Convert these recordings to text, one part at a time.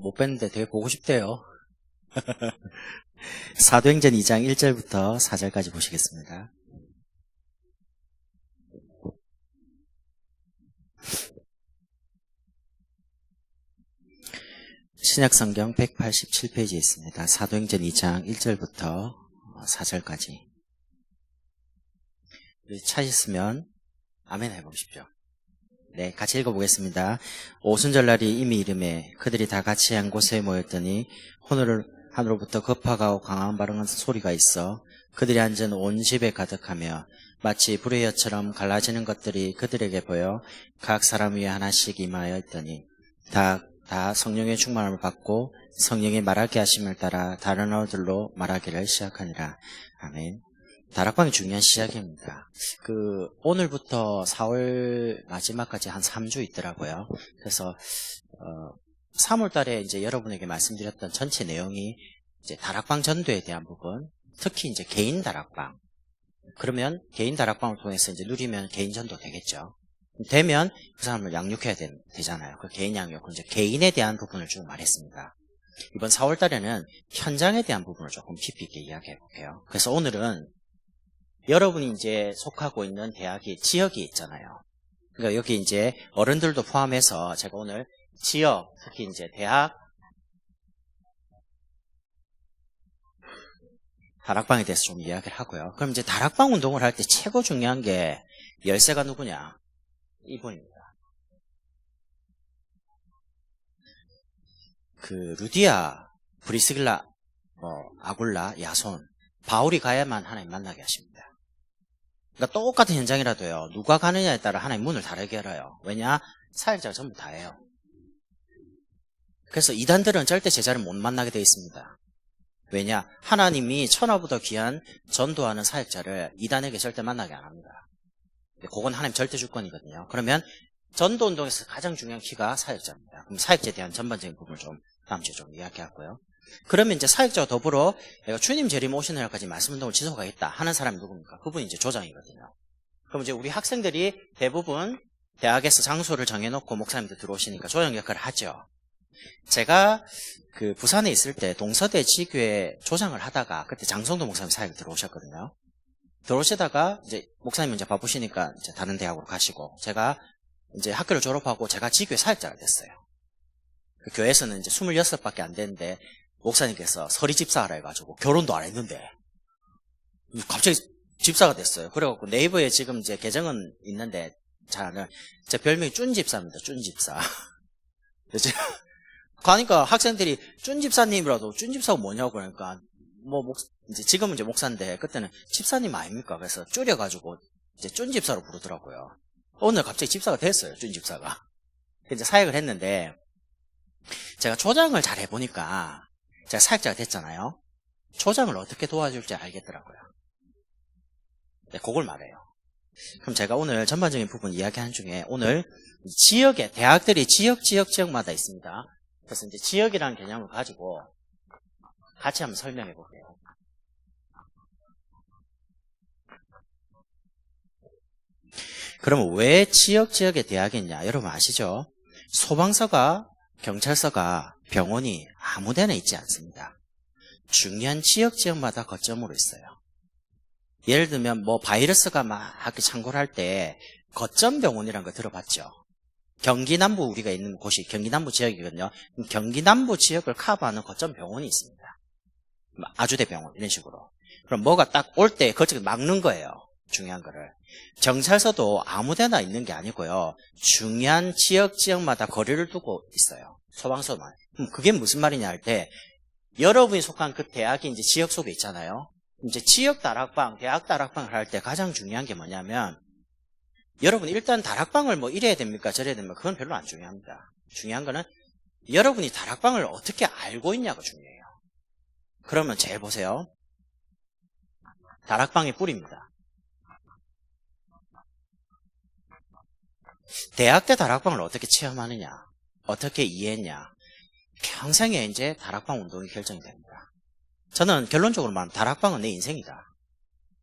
못 뵀는데 되게 보고 싶대요. 사도행전 2장 1절부터 4절까지 보시겠습니다. 신약성경 187페이지에 있습니다. 사도행전 2장 1절부터 4절까지. 찾으셨으면 아멘 해보십시오. 네, 같이 읽어보겠습니다. 오순절날이 이미 이름에 그들이 다 같이 한 곳에 모였더니 하늘로부터 급하고 강한 발음한 소리가 있어 그들이 앉은 온 집에 가득하며 마치 불의 엿처럼 갈라지는 것들이 그들에게 보여 각 사람 위에 하나씩 임하여 있더니 다 성령의 충만함을 받고 성령의 말하게 하심을 따라 다른 언어들로 말하기를 시작하니라. 아멘. 다락방이 중요한 시작입니다. 오늘부터 4월 마지막까지 한 3주 있더라고요. 그래서 3월 달에 이제 여러분에게 말씀드렸던 전체 내용이 이제 다락방 전도에 대한 부분, 특히 이제 개인 다락방. 그러면 개인 다락방을 통해서 이제 누리면 개인 전도 되겠죠. 되면 그 사람을 양육해야 되잖아요. 그 개인 양육, 이제 개인에 대한 부분을 쭉 말했습니다. 이번 4월 달에는 현장에 대한 부분을 조금 깊이 있게 이야기해 볼게요. 그래서 오늘은 여러분이 이제 속하고 있는 대학이 지역이 있잖아요. 그러니까 여기 이제 어른들도 포함해서 제가 오늘 지역, 특히 이제 대학 다락방에 대해서 좀 이야기를 하고요. 그럼 이제 다락방 운동을 할 때 최고 중요한 게 열쇠가 누구냐? 이분입니다. 루디아, 브리스길라, 아굴라, 야손, 바울이 가야만 하나님 만나게 하십니다. 그러니까 똑같은 현장이라도요, 누가 가느냐에 따라 하나님 문을 다르게 열어요. 왜냐? 사역자가 전부 다예요. 그래서 이단들은 절대 제자를 못 만나게 되어 있습니다. 왜냐? 하나님이 천하보다 귀한 전도하는 사역자를 이단에게 절대 만나게 안 합니다. 그건 하나님 절대 주권이거든요. 그러면 전도운동에서 가장 중요한 키가 사역자입니다. 그럼 사역자에 대한 전반적인 부분을 좀 다음 주에 좀 이야기하고요. 그러면 이제 사역자와 더불어 내가 주님 재림 오시는 날까지 말씀운동을 지속하겠다 하는 사람이 누굽니까? 그분이 이제 조장이거든요. 그럼 이제 우리 학생들이 대부분 대학에서 장소를 정해놓고 목사님들 들어오시니까 조장 역할을 하죠. 제가 부산에 있을 때 동서대 지교회 조장을 하다가 그때 장성도 목사님 사역에 들어오셨거든요. 들어오시다가 이제 목사님 이제 바쁘시니까 이제 다른 대학으로 가시고 제가 이제 학교를 졸업하고 제가 지교회 사역자가 됐어요. 그 교회에서는 이제 26밖에 안 되는데 목사님께서 서리 집사하라 해가지고 결혼도 안 했는데 갑자기 집사가 됐어요. 그래갖고 네이버에 지금 이제 계정은 있는데 제 별명이 쭌집사입니다. 쭌집사. 가니까 학생들이 쭌집사님이라도 쭌집사가 뭐냐고 그러니까 이제 지금은 이제 목사인데 그때는 집사님 아닙니까? 그래서 줄여가지고 이제 쭌집사로 부르더라고요. 오늘 갑자기 집사가 됐어요. 쭌집사가. 이제 사역을 했는데 제가 조장을 잘 해보니까 제가 사역자가 됐잖아요. 조장을 어떻게 도와줄지 알겠더라고요. 네, 그걸 말해요. 그럼 제가 오늘 전반적인 부분 이야기하는 중에 오늘 지역에 대학들이 지역마다 있습니다. 그래서 이제 지역이라는 개념을 가지고 같이 한번 설명해 볼게요. 그러면 왜 지역에 대학이 있냐? 여러분 아시죠? 소방서가, 경찰서가, 병원이 아무 데나 있지 않습니다. 중요한 지역마다 거점으로 있어요. 예를 들면 바이러스가 막 창궐 할 때 거점 병원이라는 거 들어봤죠? 경기 남부 우리가 있는 곳이 경기 남부 지역이거든요. 경기 남부 지역을 커버하는 거점 병원이 있습니다. 아주대 병원 이런 식으로. 그럼 뭐가 딱 올 때 그쪽을 막는 거예요. 중요한 거를. 경찰서도 아무데나 있는 게 아니고요. 중요한 지역마다 거리를 두고 있어요. 소방서만. 그럼 그게 무슨 말이냐 할 때 여러분이 속한 그 대학이 이제 지역 속에 있잖아요. 이제 지역 다락방, 대학 다락방을 할 때 가장 중요한 게 뭐냐면 여러분 일단 다락방을 이래야 됩니까 저래야 됩니까 그건 별로 안 중요합니다. 중요한 거는 여러분이 다락방을 어떻게 알고 있냐가 중요해요. 그러면 잘 보세요. 다락방의 뿌리입니다. 대학 때 다락방을 어떻게 체험하느냐, 어떻게 이해했냐, 평생에 이제 다락방 운동이 결정이 됩니다. 저는 결론적으로 말하면 다락방은 내 인생이다.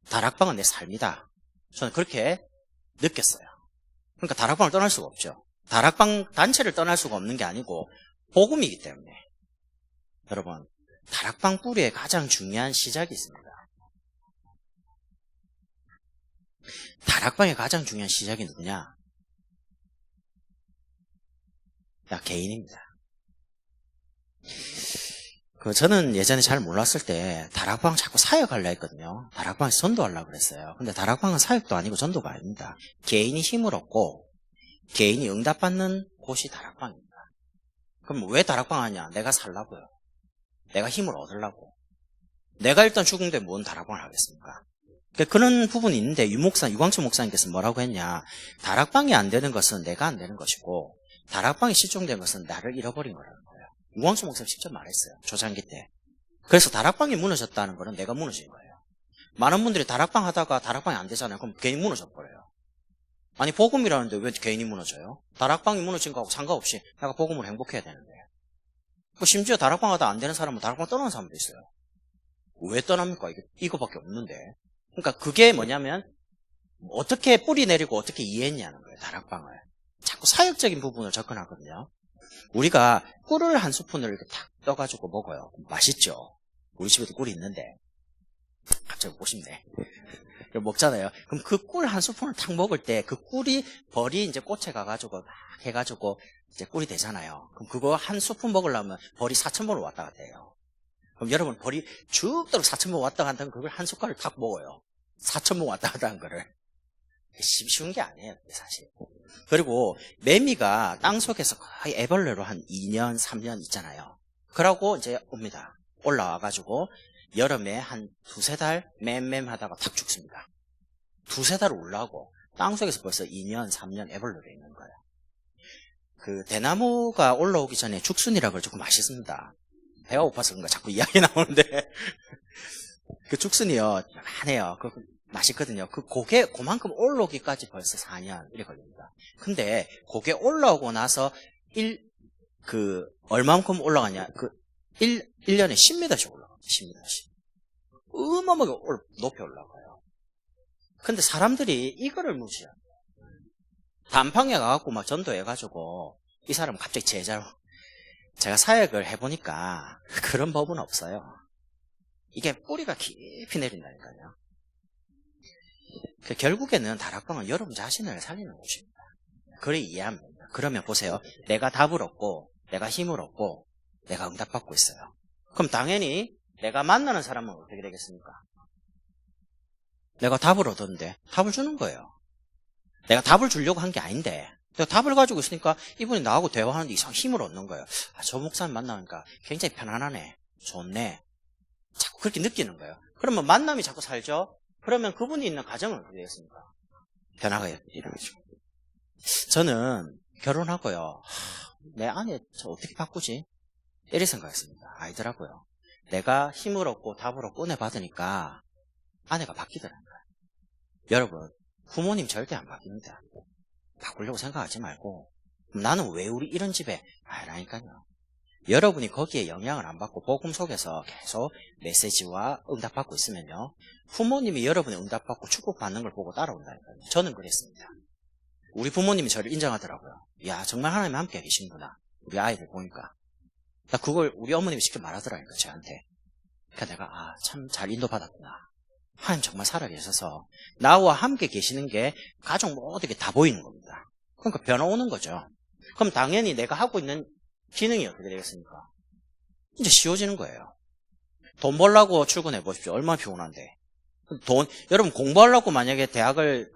다락방은 내 삶이다. 저는 그렇게 느꼈어요. 그러니까 다락방을 떠날 수가 없죠. 다락방 단체를 떠날 수가 없는 게 아니고 복음이기 때문에 여러분, 다락방 뿌리에 가장 중요한 시작이 있습니다. 다락방의 가장 중요한 시작이 누구냐? 개인입니다. 저는 예전에 잘 몰랐을 때 다락방 자꾸 사역하려 했거든요. 다락방에서 전도하려고 그랬어요. 근데 다락방은 사역도 아니고 전도가 아닙니다. 개인이 힘을 얻고 개인이 응답받는 곳이 다락방입니다. 그럼 왜 다락방 하냐? 내가 살라고요. 내가 힘을 얻으려고. 내가 일단 죽은데 뭔 다락방을 하겠습니까? 그런 부분이 있는데 유광철 목사님께서 뭐라고 했냐? 다락방이 안 되는 것은 내가 안 되는 것이고 다락방이 실종된 것은 나를 잃어버린 거라는 거예요. 유광철 목사님 직접 말했어요. 초창기 때. 그래서 다락방이 무너졌다는 거는 내가 무너진 거예요. 많은 분들이 다락방 하다가 다락방이 안 되잖아요. 그럼 괜히 무너져버려요. 아니 복음이라는데 왜 괜히 무너져요? 다락방이 무너진 거하고 상관없이 내가 복음으로 행복해야 되는데. 심지어 다락방 하다 안 되는 사람은 다락방 떠나는 사람도 있어요. 왜 떠납니까? 이거밖에 없는데. 그러니까 그게 뭐냐면 어떻게 뿌리 내리고 어떻게 이해했냐는 거예요. 다락방을. 자꾸 사역적인 부분을 접근하거든요. 우리가 꿀을 한 스푼을 이렇게 탁 떠가지고 먹어요. 맛있죠? 우리 집에도 꿀이 있는데 갑자기 먹고 싶네. 먹잖아요. 그럼 그 꿀 한 스푼을 탁 먹을 때 그 꿀이 벌이 이제 꽃에 가가지고 막 해가지고 이제 꿀이 되잖아요. 그럼 그거 한 스푼 먹으려면 벌이 4,000번을 왔다 갔다 해요. 그럼 여러분 벌이 죽도록 4,000번 왔다 갔다 하면 그걸 한 숟갈을 탁 먹어요. 4,000번 왔다 갔다 한 거를. 쉬운 게 아니에요, 사실. 그리고 매미가 땅속에서 거의 애벌레로 한 2년, 3년 있잖아요. 그러고 이제 옵니다. 올라와가지고 여름에 한 2-3달 맴맴 하다가 탁 죽습니다. 2-3달 올라오고 땅속에서 벌써 2년, 3년 애벌레로 있는 거예요. 대나무가 올라오기 전에 죽순이라 그러죠. 맛있습니다. 배가 고파서 그런가 자꾸 이야기 나오는데 죽순이요, 많아요. 맛있거든요. 그만큼 올라오기까지 벌써 4년 이렇게 걸립니다. 근데 그게 올라오고 나서 얼만큼 올라가냐? 1년에 10m씩 올라가요. 10m씩. 어마어마하게 높이 올라가요. 근데 사람들이 이거를 무시해요. 단방에 가갖고 막 전도해가지고 이 사람 갑자기 제자로 제가 사역을 해보니까 그런 법은 없어요. 이게 뿌리가 깊이 내린다니까요. 결국에는 다락방은 여러분 자신을 살리는 곳입니다. 그래 이해하면 됩니다. 그러면 보세요. 내가 답을 얻고 내가 힘을 얻고 내가 응답받고 있어요. 그럼 당연히 내가 만나는 사람은 어떻게 되겠습니까? 내가 답을 얻었는데 답을 주는 거예요. 내가 답을 주려고 한 게 아닌데 내가 답을 가지고 있으니까 이분이 나하고 대화하는데 이상 힘을 얻는 거예요. 저 목사님 만나니까 굉장히 편안하네. 좋네. 자꾸 그렇게 느끼는 거예요. 그러면 만남이 자꾸 살죠? 그러면 그분이 있는 가정은 어떻게 되겠습니까? 변화가 일어나죠. 저는 결혼하고요. 내 아내 저 어떻게 바꾸지? 이렇게 생각했습니다. 아니더라고요. 내가 힘을 얻고 답을 얻고 은혜 받으니까 아내가 바뀌더라고요. 여러분, 부모님 절대 안 바뀝니다. 바꾸려고 생각하지 말고 나는 왜 우리 이런 집에 라니까요. 여러분이 거기에 영향을 안 받고 복음 속에서 계속 메시지와 응답받고 있으면요. 부모님이 여러분의 응답받고 축복받는 걸 보고 따라온다니까요. 저는 그랬습니다. 우리 부모님이 저를 인정하더라고요. 야, 정말 하나님 함께 계시는구나. 우리 아이들 보니까. 그걸 우리 어머님이 직접 말하더라니까, 저한테. 그러니까 내가 참 잘 인도받았구나. 하나님 정말 살아계셔서 나와 함께 계시는 게 가족 모든 게 다 보이는 겁니다. 그러니까 변화 오는 거죠. 그럼 당연히 내가 하고 있는 기능이 어떻게 되겠습니까? 이제 쉬워지는 거예요. 돈 벌려고 출근해 보십시오. 얼마나 피곤한데. 여러분 공부하려고 대학을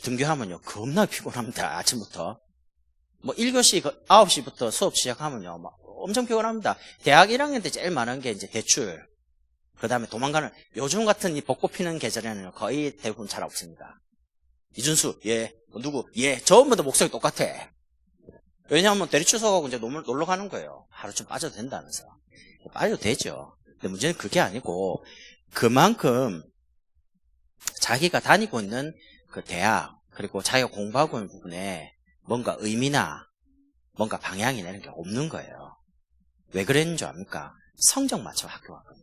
등교하면요. 겁나 피곤합니다. 아침부터. 1교시 9시부터 수업 시작하면요. 엄청 피곤합니다. 대학 1학년 때 제일 많은 게 이제 대출. 그 다음에 도망가는, 요즘 같은 이 벚꽃 피는 계절에는 거의 대부분 잘 없습니다. 이준수, 예. 누구, 예. 전부 다 목소리 똑같아. 왜냐하면 대리추석하고 이제 놀러 가는 거예요. 하루쯤 빠져도 된다면서. 빠져도 되죠. 근데 문제는 그게 아니고, 그만큼 자기가 다니고 있는 그 대학, 그리고 자기가 공부하고 있는 부분에 뭔가 의미나 뭔가 방향이나 이런 게 없는 거예요. 왜 그랬는 줄 압니까? 성적 맞춰 학교 갔거든요.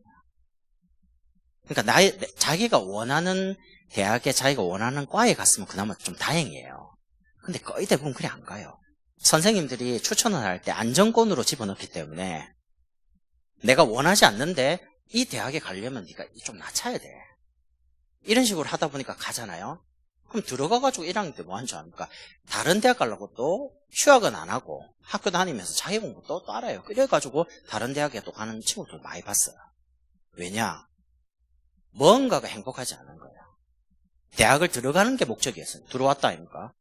그러니까 자기가 원하는 대학에 자기가 원하는 과에 갔으면 그나마 좀 다행이에요. 근데 거의 대부분 그래 안 가요. 선생님들이 추천을 할 때 안정권으로 집어넣기 때문에 내가 원하지 않는데 이 대학에 가려면 네가 좀 낮춰야 돼. 이런 식으로 하다 보니까 가잖아요. 그럼 들어가가지고 1학년 때 뭐 한 줄 압니까? 다른 대학 가려고 또 휴학은 안 하고 학교 다니면서 자기공부 또 알아요. 그래가지고 다른 대학에 또 가는 친구들 많이 봤어요. 왜냐? 뭔가가 행복하지 않은 거예요. 대학을 들어가는 게 목적이었어요. 들어왔다 아닙니까?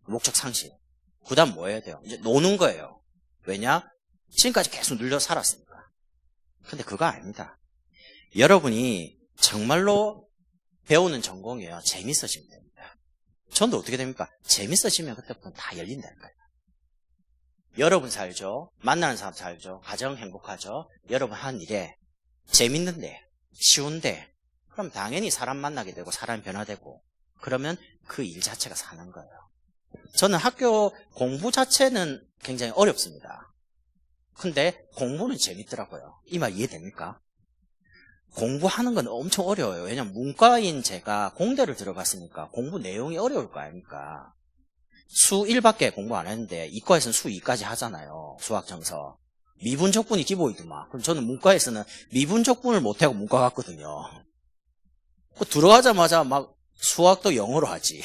목적 상실. 그 다음 뭐 해야 돼요? 이제 노는 거예요. 왜냐? 지금까지 계속 눌려 살았으니까. 근데 그거 아닙니다. 여러분이 정말로 배우는 전공이에요. 재밌어지면 됩니다. 전도 어떻게 됩니까? 재밌어지면 그때부터 다 열린다니까요. 여러분 살죠? 만나는 사람 살죠? 가정 행복하죠? 여러분 한 일에 재밌는데, 쉬운데, 그럼 당연히 사람 만나게 되고 사람 변화되고 그러면 그 일 자체가 사는 거예요. 저는 학교 공부 자체는 굉장히 어렵습니다. 근데 공부는 재밌더라고요. 이 말 이해됩니까? 공부하는 건 엄청 어려워요. 왜냐면 문과인 제가 공대를 들어갔으니까 공부 내용이 어려울 거 아닙니까? 수 1밖에 공부 안 했는데 이과에서는 수 2까지 하잖아요. 수학 정서. 미분적분이 기본이더만. 그럼 저는 문과에서는 미분적분을 못하고 문과 갔거든요. 들어가자마자 막 수학도 영어로 하지.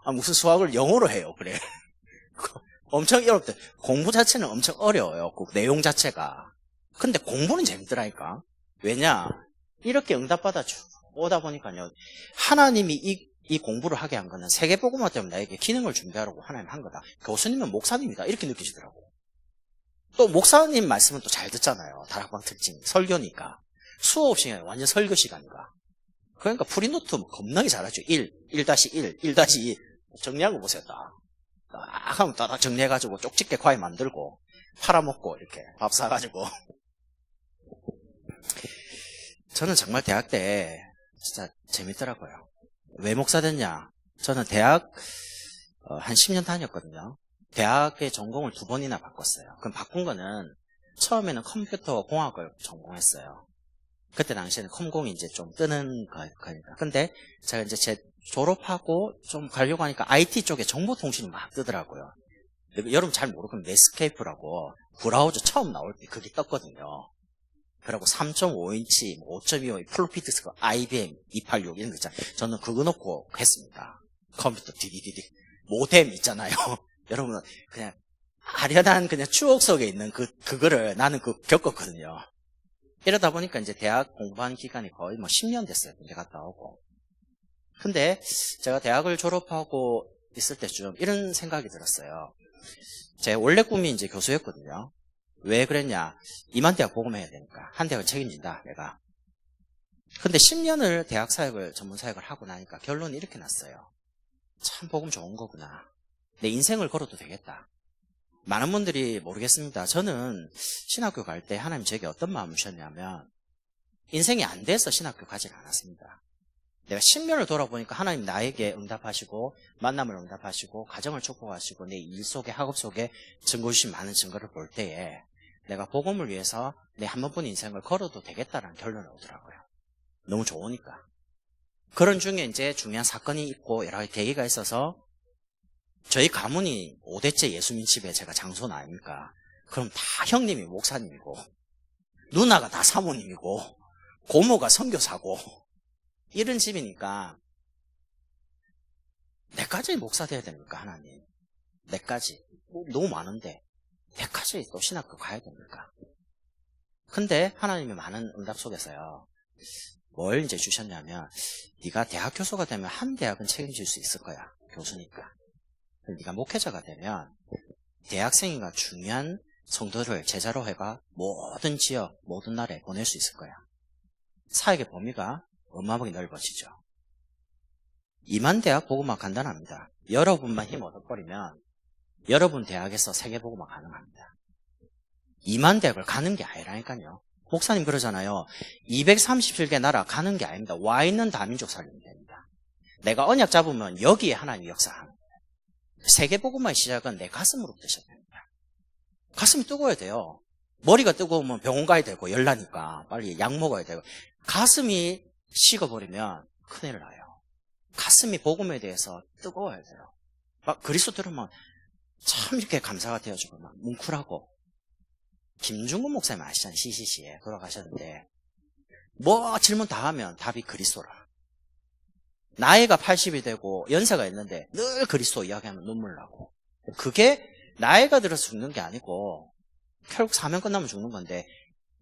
무슨 수학을 영어로 해요. 그래. 엄청 어렵대. 공부 자체는 엄청 어려워요. 그 내용 자체가. 근데 공부는 재밌더라니까. 왜냐? 이렇게 응답받아 쭉 오다 보니까요. 하나님이 이 공부를 하게 한 거는 세계복음화 때문에 나에게 기능을 준비하라고 하나님 한 거다. 교수님은 목사님이다. 이렇게 느끼시더라고. 또 목사님 말씀은 또 잘 듣잖아요. 다락방 특징. 설교니까. 수업 시간에 완전 설교 시간이니까. 그러니까 프리노트 겁나게 잘하죠. 1, 1-1, 1-2. 정리한 거 보세요. 딱 하면 딱 정리해가지고 쪽집게 과일 만들고 팔아먹고 이렇게 밥 사가지고. 저는 정말 대학 때 진짜 재밌더라고요. 왜 목사 됐냐? 저는 대학 한 10년 다녔거든요. 대학의 전공을 2번이나 바꿨어요. 그럼 바꾼 거는 처음에는 컴퓨터 공학을 전공했어요. 그때 당시에는 컴공이 이제 좀 뜨는 거니까. 근데 제가 이제 제 졸업하고 좀 가려고 하니까 IT 쪽에 정보통신이 막 뜨더라고요. 여러분 잘 모르면 넷스케이프라고 브라우저 처음 나올 때 그게 떴거든요. 그리고 3.5인치, 5.25 플로피 디스크, IBM 286 이런 거 있잖아요. 저는 그거 놓고 했습니다. 컴퓨터 디디디디 모뎀 있잖아요. 여러분은 그냥 아련한 그냥 추억 속에 있는 그거를 나는 겪었거든요. 이러다 보니까 이제 대학 공부한 기간이 거의 10년 됐어요. 군대 갔다 오고. 근데 제가 대학을 졸업하고 있을 때쯤 이런 생각이 들었어요. 제 원래 꿈이 이제 교수였거든요. 왜 그랬냐? 이만대학 복음해야 되니까. 한 대학을 책임진다, 내가. 근데 10년을 대학 사역을, 전문 사역을 하고 나니까 결론이 이렇게 났어요. 참 복음 좋은 거구나. 내 인생을 걸어도 되겠다. 많은 분들이 모르겠습니다. 저는 신학교 갈 때 하나님 제게 어떤 마음을 주셨냐면 인생이 안 돼서 신학교 가지 않았습니다. 내가 10년을 돌아보니까 하나님 나에게 응답하시고 만남을 응답하시고 가정을 축복하시고 내 일 속에 학업 속에 증거 주신 많은 증거를 볼 때에 내가 복음을 위해서 내 한 번뿐인 인생을 걸어도 되겠다라는 결론이 오더라고요. 너무 좋으니까. 그런 중에 이제 중요한 사건이 있고 여러 가지 계기가 있어서 저희 가문이 5대째 예수민 집에 제가 장손 아닙니까? 그럼 다 형님이 목사님이고 누나가 다 사모님이고 고모가 선교사고 이런 집이니까 내까지 목사 돼야 됩니까? 하나님 내까지 너무 많은데 내까지 또 신학교 가야 됩니까? 근데 하나님의 많은 응답 속에서요 뭘 이제 주셨냐면 네가 대학 교수가 되면 한 대학은 책임질 수 있을 거야. 교수니까. 네가 목회자가 되면 대학생이가 중요한 성도를 제자로 해가 모든 지역, 모든 나라에 보낼 수 있을 거야. 사역의 범위가 어마어마하게 넓어지죠. 이만 대학 복음화 간단합니다. 여러분만 힘 얻어버리면 여러분 대학에서 세계 복음화 가능합니다. 이만 대학을 가는 게 아니라니까요. 목사님 그러잖아요. 237개 나라 가는 게 아닙니다. 와 있는 다민족 살리면 됩니다. 내가 언약 잡으면 여기에 하나님이 역사하는 세계 복음화의 시작은 내 가슴으로부터 시작됩니다. 가슴이 뜨거워야 돼요. 머리가 뜨거우면 병원 가야 되고 열나니까 빨리 약 먹어야 되고 가슴이 식어버리면 큰일 나요. 가슴이 복음에 대해서 뜨거워야 돼요. 막 그리스도 들으면 참 이렇게 감사가 되어지고 막 뭉클하고 김중근 목사님 아시잖아요. CCC에 돌아가셨는데 뭐 질문 다 하면 답이 그리스도라. 나이가 80이 되고 연세가 있는데 늘 그리스도 이야기하면 눈물 나고, 그게 나이가 들어서 죽는 게 아니고 결국 사명 끝나면 죽는 건데,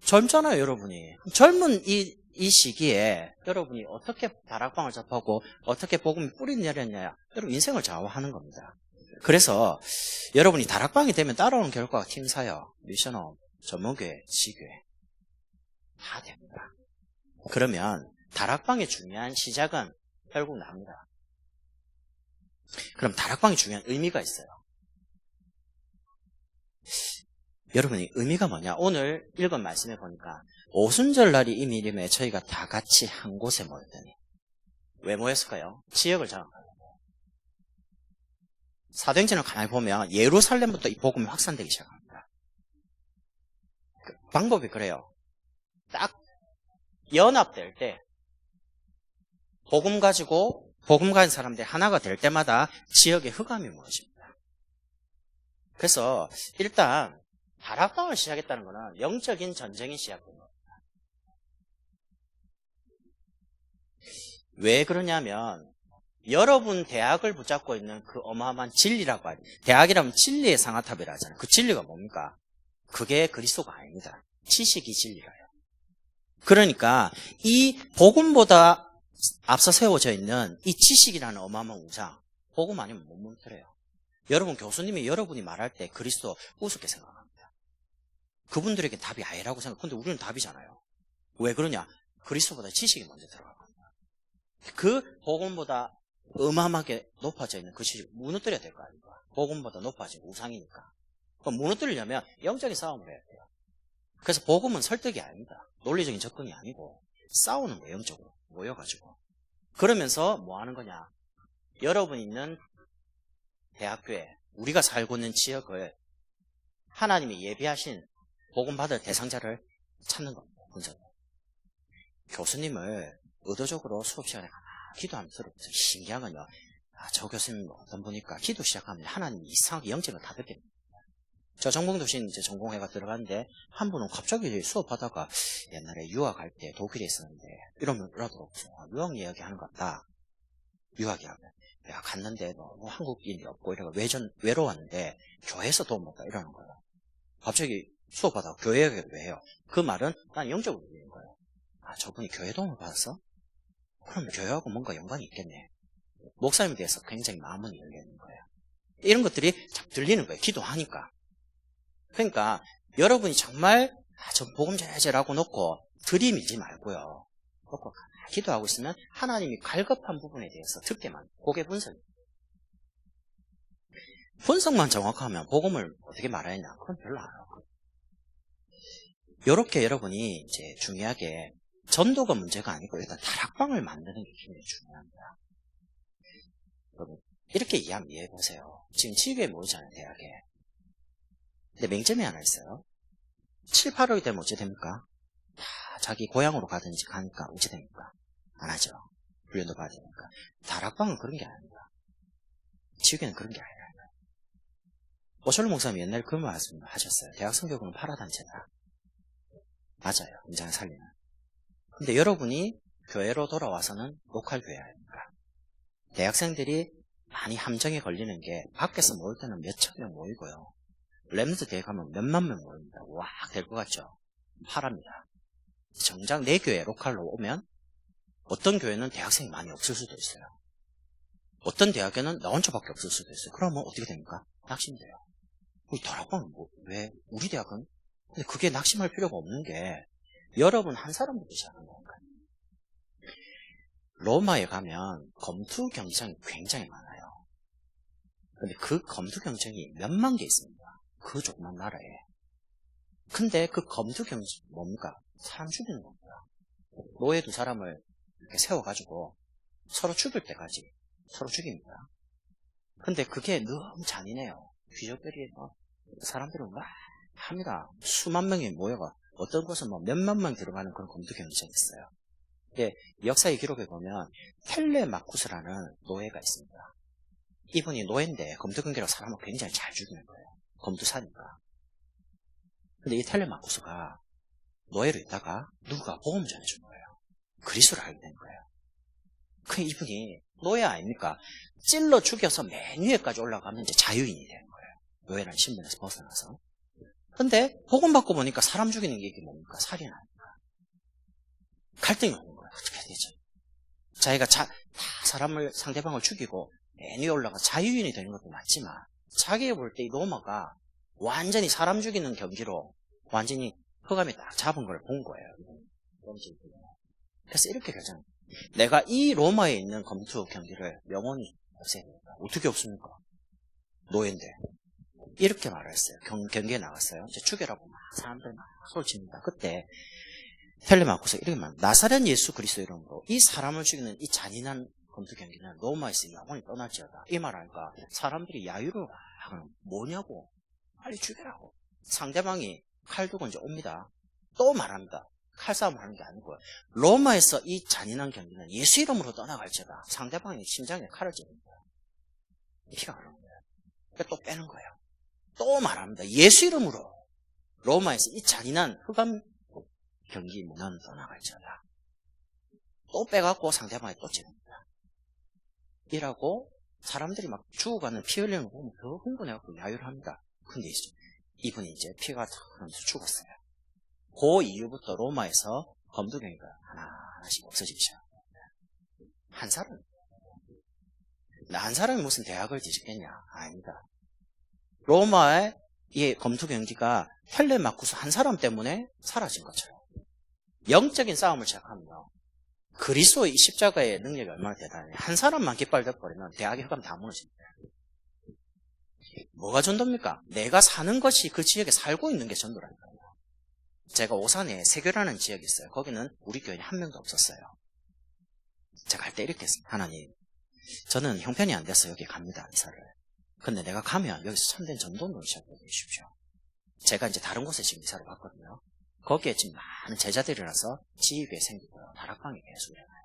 젊잖아요 여러분이. 젊은 이 시기에 여러분이 어떻게 다락방을 접하고 어떻게 복음이 뿌리 내렸냐, 여러분 인생을 좌우하는 겁니다. 그래서 여러분이 다락방이 되면 따라오는 결과가 팀사역, 미션홈, 전문교회, 지교회 다 됩니다. 그러면 다락방의 중요한 시작은 결국 납니다. 그럼 다락방이 중요한 의미가 있어요. 여러분이 의미가 뭐냐? 오늘 읽은 말씀에 보니까 오순절날이 이미 이름에 저희가 다 같이 한 곳에 모였더니, 왜 모였을까요? 지역을 장악하려고. 사도행전을 가만히 보면 예루살렘부터 이 복음이 확산되기 시작합니다. 방법이 그래요. 딱 연합될 때 복음 가지고 복음 가진 사람들 하나가 될 때마다 지역에 흑암이 무너집니다. 그래서 일단 다락방을 시작했다는 것은 영적인 전쟁이 시작된 겁니다. 왜 그러냐면 여러분 대학을 붙잡고 있는 그 어마어마한 진리라고 하죠. 대학이라면 진리의 상아탑이라 하잖아요. 그 진리가 뭡니까? 그게 그리스도가 아닙니다. 지식이 진리라요. 그러니까 이 복음보다 앞서 세워져 있는 이 지식이라는 어마어마한 우상, 복음 아니면 못 멈춰요. 여러분 교수님이 여러분이 말할 때 그리스도 우습게 생각합니다. 그분들에게 답이 아니라고 생각하는데 우리는 답이잖아요. 왜 그러냐? 그리스도보다 지식이 먼저 들어갑니다. 그 복음보다 어마어마하게 높아져 있는 그 지식을 무너뜨려야 될 거 아닙니까? 복음보다 높아진 우상이니까. 그럼 무너뜨리려면 영적인 싸움을 해야 돼요. 그래서 복음은 설득이 아닙니다. 논리적인 접근이 아니고 싸우는 거예요. 영적으로 모여가지고. 그러면서 뭐 하는 거냐? 여러분 있는 대학교에, 우리가 살고 있는 지역을 하나님이 예비하신 복음 받을 대상자를 찾는 겁니다. 분석은. 교수님을 의도적으로 수업 시간에 기도하면서 들어보세요. 신기한 건요, 저 교수님 어떤 분이니까 기도 시작하면 하나님이 이상하게 영적으로 다 듣게 됩니다. 저 정봉도신 이제 전공회가 들어갔는데 한 분은 갑자기 수업하다가 옛날에 유학할 때 독일에 있었는데 이러면 그러더라고요. 유학 이야기하는 것 같다. 유학 이야기. 내가 갔는데 뭐 한국인이 없고 이래가 외로웠는데 교회에서 도움 받다 이러는 거예요. 갑자기 수업하다가 교회 이야기를 왜 해요? 그 말은 난 영적으로 들리는 거예요. 저분이 교회 도움을 받았어? 그럼 교회하고 뭔가 연관이 있겠네. 목사님에 대해서 굉장히 마음은 열리는 거예요. 이런 것들이 참 들리는 거예요. 기도하니까. 그러니까 여러분이 정말 전 복음 제제라고 놓고 들이밀지 말고요. 놓고 기도하고 있으면 하나님이 갈급한 부분에 대해서 듣게만, 그게 분석입니다. 분석만 정확하면 복음을 어떻게 말하느냐? 그건 별로 안 하고. 이렇게 여러분이 이제 중요하게 전도가 문제가 아니고 일단 다락방을 만드는 게 굉장히 중요합니다. 여러분 이렇게 이해해 보세요. 지금 지교에 모이잖아요, 대학에. 근데 맹점이 하나 있어요. 7, 8월이 되면 어찌 됩니까? 다 자기 고향으로 가든지 가니까 어찌 됩니까? 안 하죠. 훈련도 받아야 되니까. 다락방은 그런 게 아닙니다. 지교는 그런 게 아니라. 오철로 목사님 옛날에 그런 말씀 하셨어요. 대학 성교부는 파라단체다. 맞아요. 인장을 살리는. 근데 여러분이 교회로 돌아와서는 로컬 교회 아닙니까? 대학생들이 많이 함정에 걸리는 게 밖에서 모일 때는 몇천 명 모이고요. 렘드 대회 가면 몇만 명 모입니다. 와, 될 것 같죠? 파랍니다. 정작 내 교회 로컬로 오면 어떤 교회는 대학생이 많이 없을 수도 있어요. 어떤 대학에는 나 혼자밖에 없을 수도 있어요. 그러면 어떻게 됩니까? 낙심돼요. 우리 다락방은 왜? 우리 대학은? 근데 그게 낙심할 필요가 없는 게 여러분 한 사람부터 시작한다니까요. 로마에 가면 검투 경쟁이 굉장히 많아요. 근데 그 검투 경쟁이 몇만 개 있습니다. 그 조그만 나라에. 근데 그 검투 경쟁 뭡니까? 사람 죽이는 겁니다. 노예 두 사람을 이렇게 세워가지고 서로 죽일 때까지 서로 죽입니다. 근데 그게 너무 잔인해요. 귀족들이 사람들은 막 합니다. 수만 명이 모여가 어떤 곳은 뭐 몇만 명 들어가는 그런 검투 경쟁이 있어요. 근데 역사의 기록에 보면 텔레마쿠스라는 노예가 있습니다. 이분이 노예인데 검투 경기로 사람을 굉장히 잘 죽이는 거예요. 검투사니까. 근데 이 텔레마쿠스가 노예로 있다가 누가 복음을 전해준 거예요. 그리스도를 알게 된 거예요. 그 이분이 노예 아닙니까? 찔러 죽여서 맨 위에까지 올라가면 이제 자유인이 되는 거예요. 노예라는 신분에서 벗어나서. 근데 복음 받고 보니까 사람 죽이는 게 이게 뭡니까? 살인 아닙니까? 갈등이 오는 거예요. 어떻게 되죠? 자기가 다 사람을 상대방을 죽이고 맨 위에 올라가 자유인이 되는 것도 맞지만 자기가 볼 때 이 로마가 완전히 사람 죽이는 경기로 완전히 흑암이 딱 잡은 걸 본 거예요. 그래서 이렇게 결정. 내가 이 로마에 있는 검투 경기를 영원히 없애야 됩니다. 어떻게 없습니까? 노예인데. 이렇게 말을 했어요. 경기에 나갔어요. 이제 죽여라고 막 사람들 막 소리칩니다. 그때 텔레마쿠스가 이렇게 말합니다. 나사렛 예수 그리스도 이름으로 이 사람을 죽이는 이 잔인한 검투 경기는 로마에서 영원히 떠날지어다. 이 말하니까 사람들이 야유를 하면 뭐냐고. 빨리 죽여라고. 상대방이 칼 두고 이제 옵니다. 또 말합니다. 칼싸움을 하는 게 아니고요. 로마에서 이 잔인한 경기는 예수 이름으로 떠나갈지어다. 상대방이 심장에 칼을 찌릅니다. 피가 흐르는 거예요. 그러니까 또 빼는 거예요. 또 말합니다. 예수 이름으로 로마에서 이 잔인한 흑암 경기 문화는 떠나갈지어다. 또 빼갖고 상대방이 또 찌릅니다. 이라고 사람들이 막 죽어가는 피 흘리는 거 보면 더 흥분해갖고 야유를 합니다. 근데 이분이 이제 피가 흐르면서 죽었어요. 그 이후부터 로마에서 검투 경기가 하나씩 없어지기 시작합니다. 한 사람. 한 사람이 무슨 대학을 뒤집겠냐? 아닙니다. 로마의 이 검투 경기가 텔레마쿠스 한 사람 때문에 사라진 것처럼 영적인 싸움을 시작하면요. 그리스도의 이 십자가의 능력이 얼마나 대단해요. 한 사람만 깃발대버리면 대학의 흑암 다 무너집니다. 뭐가 전도입니까? 내가 사는 것이 그 지역에 살고 있는 게 전도라니까요. 제가 오산에 세교라는 지역이 있어요. 거기는 우리 교인이 한 명도 없었어요. 제가 할 때 이렇게 했습니다. 하나님, 저는 형편이 안 돼서 여기 갑니다. 이사를. 근데 내가 가면 여기서 참된 전도운동을 시작해 주십시오. 제가 이제 다른 곳에 지금 이사를 갔거든요. 거기에 지금 많은 제자들이라서 지휘교회 생기고요. 다락방이 계속 일어나요.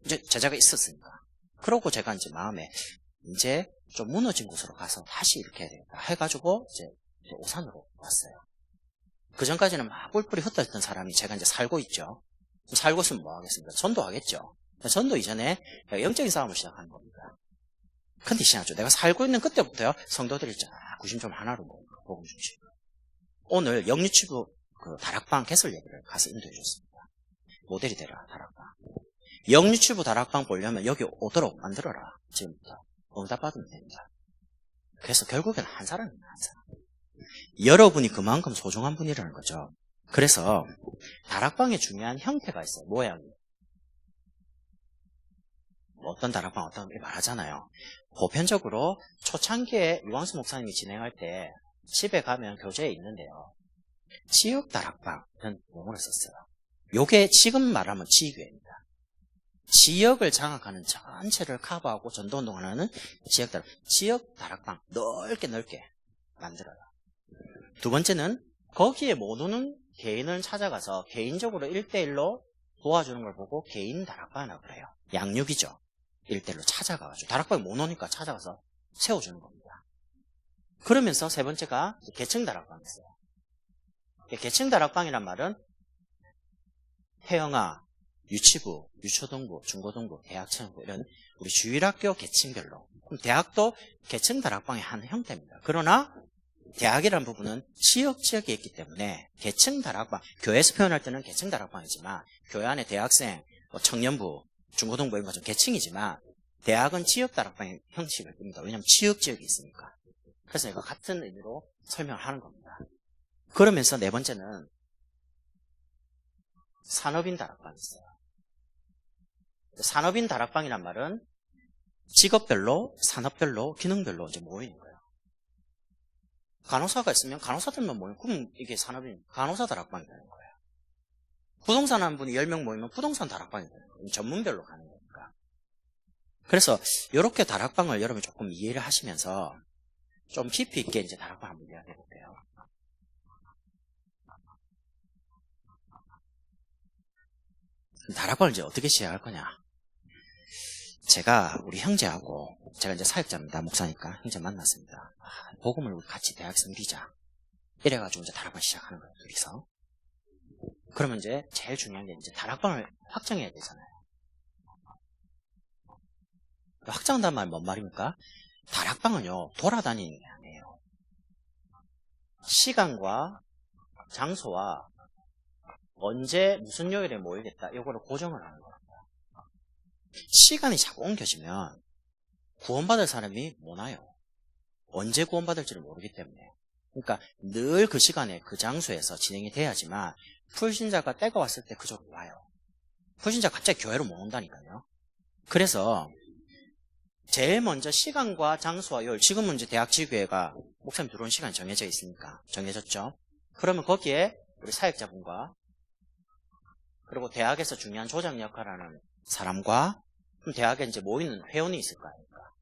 이제 제자가 있었으니까. 그러고 제가 이제 마음에 이제 좀 무너진 곳으로 가서 다시 이렇게 해야 되겠다 해가지고 이제 오산으로 왔어요. 그 전까지는 막 뿔뿔이 흩어졌던 사람이 제가 이제 살고 있죠. 살고 있으면 뭐 하겠습니까? 전도하겠죠. 전도 이전에 영적인 싸움을 시작하는 겁니다. 근데 이상하죠. 내가 살고 있는 그때부터요. 성도들이 쫙 구심점 하나로 모으고 복음 중심. 오늘 영유치부 그 다락방 개설 예배를 가서 인도해 줬습니다. 모델이 되라 다락방. 영유치부 다락방 보려면 여기 오도록 만들어라. 지금부터 응답 받으면 됩니다. 그래서 결국에는 한 사람입니다. 한 사람. 여러분이 그만큼 소중한 분이라는 거죠. 그래서 다락방에 중요한 형태가 있어요. 모양이. 어떤 다락방 어떤 걸 말하잖아요. 보편적으로 초창기에 유광수 목사님이 진행할 때 집에 가면 교재에 있는데요. 지역 다락방은 용어를 썼어요. 요게 지금 말하면 지교회입니다. 지역을 장악하는 전체를 커버하고 전도운동을 하는 지역 다락방 넓게 만들어요. 두 번째는 거기에 못 오는 개인을 찾아가서 개인적으로 1대1로 도와주는 걸 보고 개인 다락방이라고 그래요. 양육이죠. 1대1로 찾아가가지고 다락방에 못 오니까 찾아가서 세워주는 겁니다. 그러면서 세 번째가 계층 다락방이었어요. 계층 다락방이란 말은 태영아, 유치부, 유초등부, 중고등부, 대학층부 이런 우리 주일학교 계층별로. 그럼 대학도 계층 다락방의 한 형태입니다. 그러나 대학이라는 부분은 지역에 있기 때문에 계층 다락방, 교회에서 표현할 때는 계층 다락방이지만 교회 안에 대학생, 청년부, 중고등부 이런 것은 계층이지만 대학은 지역 다락방의 형식을 띱니다. 왜냐하면 지역에 있으니까. 그래서 내가 같은 의미로 설명을 하는 겁니다. 그러면서 네 번째는 산업인 다락방이 있어요. 산업인 다락방이란 말은 직업별로, 산업별로, 기능별로 이제 모이는 거예요. 간호사가 있으면 간호사들만 모이면 그럼 이게 산업인 간호사 다락방이 되는 거예요. 부동산 한 분이 10명 모이면 부동산 다락방이 되는 거예요. 전문별로 가는 거니까. 그래서 이렇게 다락방을 여러분이 조금 이해를 하시면서 좀 깊이 있게 이제 다락방 한번 이야기해 볼게요. 다락방을 이제 어떻게 시작할 거냐? 제가 우리 형제하고 제가 이제 사역자입니다. 목사니까 형제 만났습니다. 복음을 같이 대학에서 누리자. 이래가지고 이제 다락방 시작하는 거예요, 둘이서. 그러면 이제 제일 중요한 게 이제 다락방을 확정해야 되잖아요. 확정한다는 말은 뭔 말입니까? 다락방은요, 돌아다니는 게 아니에요. 시간과 장소와 언제 무슨 요일에 모이겠다, 이거를 고정을 하는 거예요. 시간이 자꾸 옮겨지면 구원받을 사람이 못 와요. 언제 구원받을지를 모르기 때문에. 그러니까 늘 그 시간에 그 장소에서 진행이 돼야지만 불신자가 때가 왔을 때 그쪽으로 와요. 불신자가 갑자기 교회로 못 온다니까요. 그래서 제일 먼저 시간과 장소와 요일, 지금은 이제 대학지교회가 목사님 들어온 시간이 정해져 있으니까 정해졌죠. 그러면 거기에 우리 사역자분과 그리고 대학에서 중요한 조장 역할을 하는 사람과 그럼 대학에 이제 모이는 회원이 있을 거 아닙니까?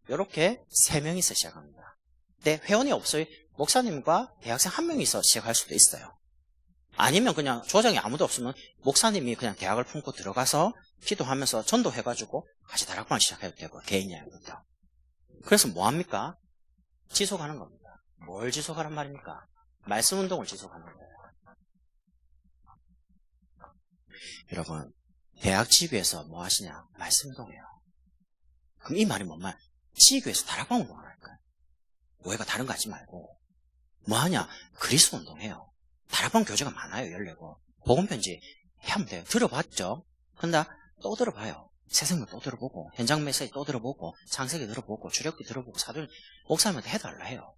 이렇게 3명이서 시작합니다. 근데 회원이 없어요. 목사님과 대학생 1명이서 시작할 수도 있어요. 아니면 그냥 조장이 아무도 없으면 목사님이 그냥 대학을 품고 들어가서 기도하면서 전도해가지고 같이 다락방을 시작해도 되고, 개인 여행부터. 그래서 뭐합니까? 지속하는 겁니다. 뭘 지속하란 말입니까? 말씀 운동을 지속하는 거예요. 여러분, 대학 지교에서 뭐 하시냐? 말씀 운동이에요. 그럼 이 말이 뭔 말? 지교에서 다락방 운동을 할까요? 오해가 다른 거 하지 말고 뭐 하냐? 그리스도 운동해요. 다락방 교재가 많아요. 14권. 복음편지 하면 돼요. 들어봤죠? 근데 또 들어봐요. 새생명 또 들어보고, 현장 메시지 또 들어보고, 창세기 들어보고, 주력기 들어보고, 사도행 목사님한테 해달라 해요.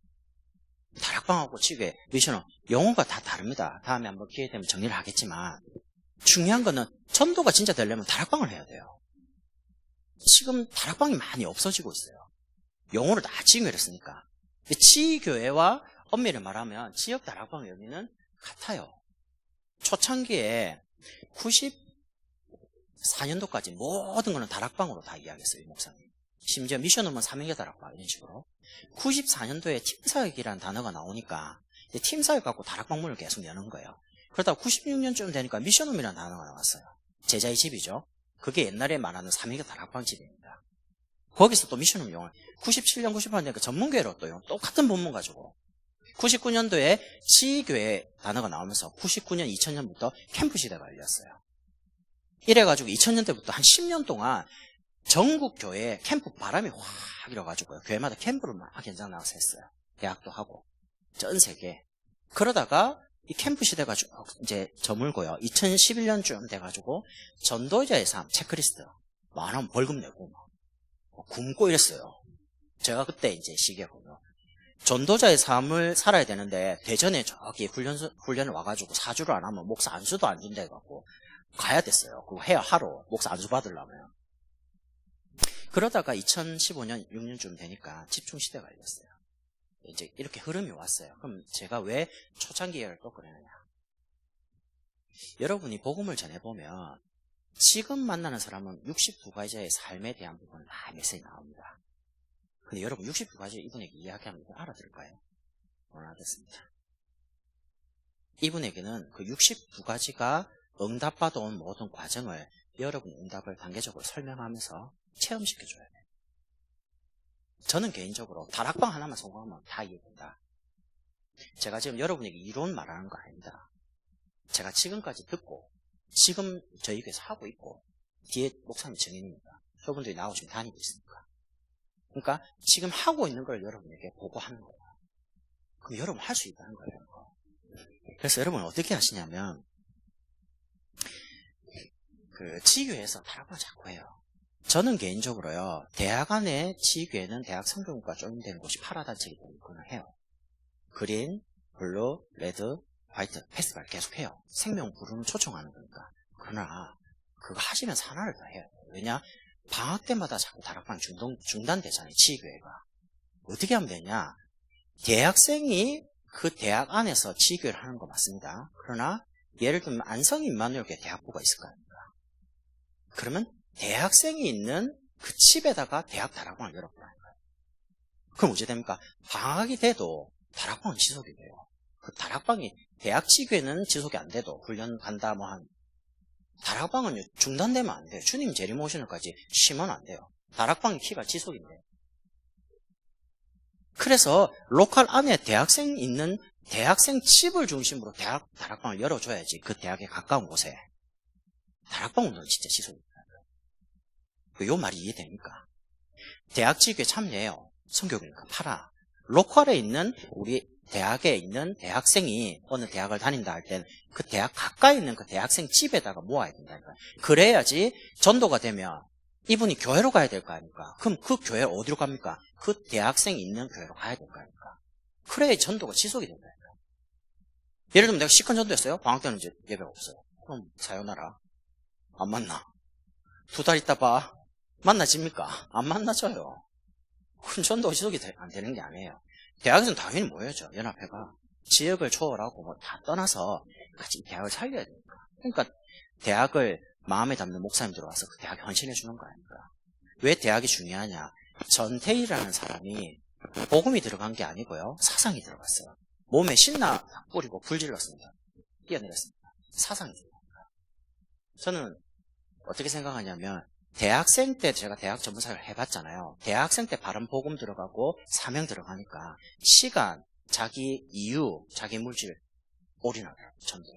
다락방하고 지교의 미션은 용어가 다 다릅니다. 다음에 한번 기회 되면 정리를 하겠지만, 중요한 거는 전도가 진짜 되려면 다락방을 해야 돼요. 지금 다락방이 많이 없어지고 있어요. 용어를 다 지교회를 쓰니까. 지교회와 엄밀히 말하면 지역 다락방의 의미는 같아요. 초창기에 94년도까지 모든 거는 다락방으로 다 이야기했어요, 목사님. 심지어 미션홈은 삼일교 다락방 이런 식으로. 94년도에 팀사역이라는 단어가 나오니까 팀사역 갖고 다락방 문을 계속 여는 거예요. 그러다가 96년쯤 되니까 미션홈이라는 단어가 나왔어요. 제자의 집이죠. 그게 옛날에 말하는 삼일교 다락방 집입니다. 거기서 또 미션홈 용어 97년, 98년 되니까 전문교회로 또 똑같은 본문 가지고 99년도에 지교회 단어가 나오면서 99년, 2000년부터 캠프 시대가 열렸어요. 이래가지고 2000년대부터 한 10년 동안 전국 교회에 캠프 바람이 확 일어가지고요. 교회마다 캠프를 막 현장 나가서 했어요. 대학도 하고 전 세계. 그러다가 이 캠프 시대가 쭉 이제 저물고요. 2011년쯤 돼가지고 전도자의 삶 체크리스트 많으면 벌금 내고 막 굶고 이랬어요. 제가 그때 이제 시기였거든요. 전도자의 삶을 살아야 되는데 대전에 저기 훈련을 와가지고 4주를 안 하면 목사 안수도 안 준다 해갖고 가야 됐어요. 그거 해야 하루 목사 안수 받으려면. 그러다가 2015년 6년쯤 되니까 집중시대가 열렸어요. 이제 이렇게 흐름이 왔어요. 그럼 제가 왜 초창기를 또 그러느냐? 여러분이 복음을 전해보면 지금 만나는 사람은 69가지의 삶에 대한 부분은 다 메시지 나옵니다. 근데 여러분 69가지 이분에게 이야기하면 알아들을까요? 못 알아듣습니다. 이분에게는 그 69가지가 응답받아 온 모든 과정을 여러분 응답을 단계적으로 설명하면서 체험시켜줘야 돼요. 저는 개인적으로 다락방 하나만 성공하면 다 이해된다. 제가 지금 여러분에게 이론 말하는 거 아닙니다. 제가 지금까지 듣고 지금 저희 교회에서 하고 있고 뒤에 목사님 증인입니다. 여러분들이 나오시면 다니고 있으니까. 그러니까 지금 하고 있는 걸 여러분에게 보고하는 거예요. 그럼 여러분 할 수 있다는 거예요. 그래서 여러분 어떻게 하시냐면 그 지교회에서 다락방 자꾸 해요. 저는 개인적으로요. 대학 안에 지교회는 대학 성경과 조인되는 곳이 파라단체이기 때문에 그걸 해요. 그린, 블루, 레드, 화이트 페스티벌 계속 해요. 생명 부르는 초청하는 거니까. 그러나 그거 하시면서 하나를 더 해요. 왜냐? 방학 때마다 자꾸 다락방 중단되잖아요. 지교회가. 어떻게 하면 되냐? 대학생이 그 대학 안에서 지교회를 하는 거 맞습니다. 그러나 예를 들면 안성 임마누엘교회 대학부가 있을 거 아닙니까? 그러면 대학생이 있는 그 집에다가 대학 다락방을 열어보라는 거예요. 그럼 어찌 됩니까? 방학이 돼도 다락방은 지속이 돼요. 그 다락방이 대학 지교회는 지속이 안 돼도 훈련 간다 뭐 한 다락방은 중단되면 안 돼요. 주님 재림오시는까지 쉬면 안 돼요. 다락방의 키가 지속인데. 그래서 로컬 안에 대학생 있는 대학생 집을 중심으로 다락방을 열어줘야지. 그 대학에 가까운 곳에. 다락방 운동은 진짜 지속입니다. 요 말이 이해됩니까? 대학 지교에 참여해요. 성교육이니까 팔아. 로컬에 있는 우리 대학에 있는 대학생이 어느 대학을 다닌다 할 때는 그 대학 가까이 있는 그 대학생 집에다가 모아야 된다니까. 그래야지 전도가 되면 이분이 교회로 가야 될 거 아닙니까? 그럼 그 교회 어디로 갑니까? 그 대학생이 있는 교회로 가야 될 거 아닙니까? 그래야 전도가 지속이 된다니까. 예를 들면 내가 시컨 전도했어요. 방학 때는 이제 예배가 없어요. 그럼 사요나라. 안 만나. 2달 있다 봐. 만나집니까? 안 만나져요. 그럼 전도가 지속이 안 되는 게 아니에요. 대학에서는 당연히 모여야죠. 연합회가. 지역을 초월하고 뭐 다 떠나서 같이 대학을 살려야 되니까. 그러니까 대학을 마음에 담는 목사님들 와서 그 대학에 헌신해 주는 거 아닙니까? 왜 대학이 중요하냐? 전태일이라는 사람이 복음이 들어간 게 아니고요. 사상이 들어갔어요. 몸에 신나 뿌리고 불질렀습니다. 뛰어내렸습니다. 사상이 들어갑니다. 저는 어떻게 생각하냐면 대학생 때 제가 대학 전문사를 해봤잖아요. 대학생 때 바른 복음 들어가고 사명 들어가니까 시간, 자기 이유, 자기 물질 올인하더라고요. 전도에.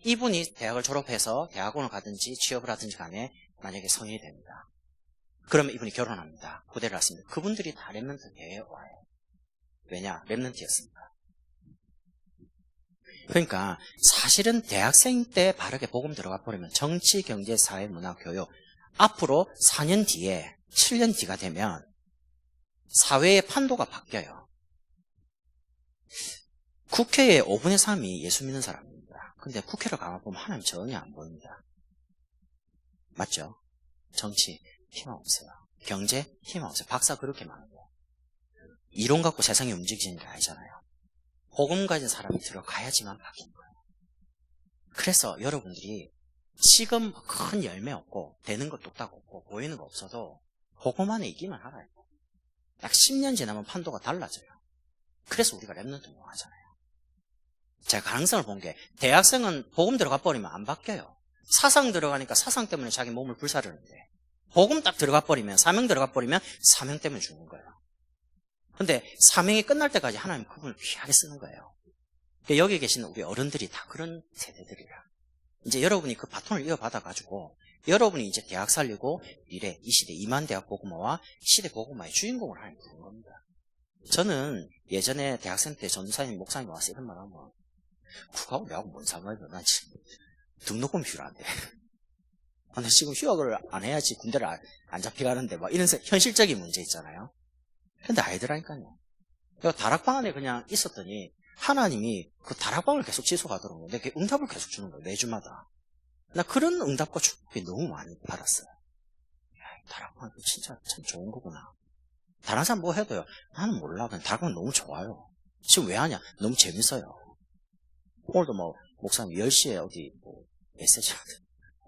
이분이 대학을 졸업해서 대학원을 가든지 취업을 하든지 간에 만약에 성인이 됩니다. 그러면 이분이 결혼합니다. 부대를 왔습니다. 그분들이 다 랩런트 대회에 와요. 왜냐? 랩런트였습니다. 그러니까 사실은 대학생 때 바르게 복음 들어가 버리면 정치, 경제, 사회, 문화, 교육 앞으로 4년 뒤에 7년 뒤가 되면 사회의 판도가 바뀌어요. 국회의 5분의 3이 예수 믿는 사람입니다. 근데 국회를 가보면 하나님 전혀 안 보입니다. 맞죠? 정치 힘 없어요. 경제 힘 없어요. 박사 그렇게 많은데 이론 갖고 세상이 움직이는 게 아니잖아요. 복음 가진 사람이 들어가야지만 바뀌는 거예요. 그래서 여러분들이 지금 큰 열매 없고 되는 것 뚝딱 없고 보이는 거 없어도 복음 안에 있기만 하라요. 약 10년 지나면 판도가 달라져요. 그래서 우리가 랩런트 모아하잖아요. 제가 가능성을 본 게 대학생은 복음 들어가 버리면 안 바뀌어요. 사상 들어가니까 사상 때문에 자기 몸을 불사르는데 복음 딱 들어가 버리면 사명 들어가 버리면 사명 때문에 죽는 거예요. 근데 사명이 끝날 때까지 하나님 그분을 귀하게 쓰는 거예요. 여기 계시는 우리 어른들이 다 그런 세대들이라. 이제 여러분이 그 바톤을 이어받아가지고 여러분이 이제 대학 살리고 미래 이 시대 2만 대학 복음화와 시대 복음화의 주인공을 하는 겁니다. 저는 예전에 대학생 때 전사님 목사님 와서 이런 말 하면 그거하고 내하고 뭔 상관이야. 난 지금 등록금 필요한데. 근데 지금 휴학을 안 해야지 군대를 안 잡혀가는데 막 이런 현실적인 문제 있잖아요. 근데 아니더라니까요. 내가 다락방 안에 그냥 있었더니 하나님이 그 다락방을 계속 지속하더라고요. 내가 응답을 계속 주는 거예요. 매주마다. 나 그런 응답과 축복이 너무 많이 받았어요. 야, 다락방 진짜 참 좋은 거구나. 다른 사람 뭐 해도요. 나는 몰라. 그냥 다락방 너무 좋아요. 지금 왜 하냐? 너무 재밌어요. 오늘도 뭐 목사님 10시에 어디 뭐 메시지 하든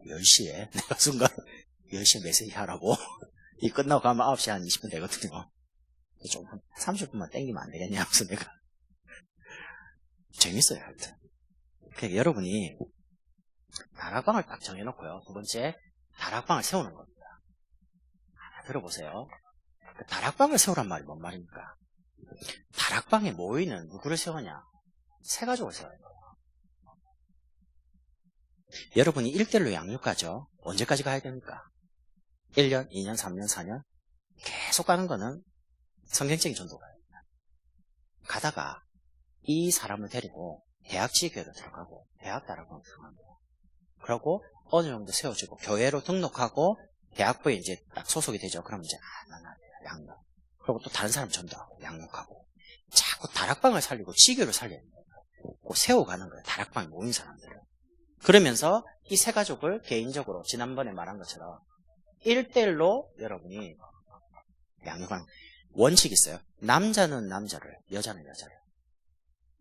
10시에 내가 순간 10시에 메시지 하라고 이 끝나고 가면 9시 한 20분 되거든요. 좀 한 30분만 땡기면 안 되겠냐 하면서 내가 재밌어요. 하여튼 그러니까 여러분이 다락방을 딱 정해놓고요. 두 번째 다락방을 세우는 겁니다. 들어보세요. 다락방을 세우란 말이 뭔 말입니까? 다락방에 모이는 누구를 세우냐? 세 가족을 세워요. 여러분이 1대1로 양육가죠. 언제까지 가야 됩니까? 1년, 2년, 3년, 4년 계속 가는 거는 성경적인 전도가요. 가다가 이 사람을 데리고 대학 지교회로 들어가고 대학 다락방으로 들어갑니다. 그러고 어느 정도 세워지고 교회로 등록하고 대학부에 이제 딱 소속이 되죠. 그럼 이제 양육. 그리고 또 다른 사람 전도하고 양육하고 자꾸 다락방을 살리고 지교를 살려야 돼요. 세워가는 거예요. 다락방에 모인 사람들을. 그러면서 이 세 가족을 개인적으로 지난번에 말한 것처럼 1대1로 여러분이 양육하는 원칙이 있어요. 남자는 남자를, 여자는 여자를.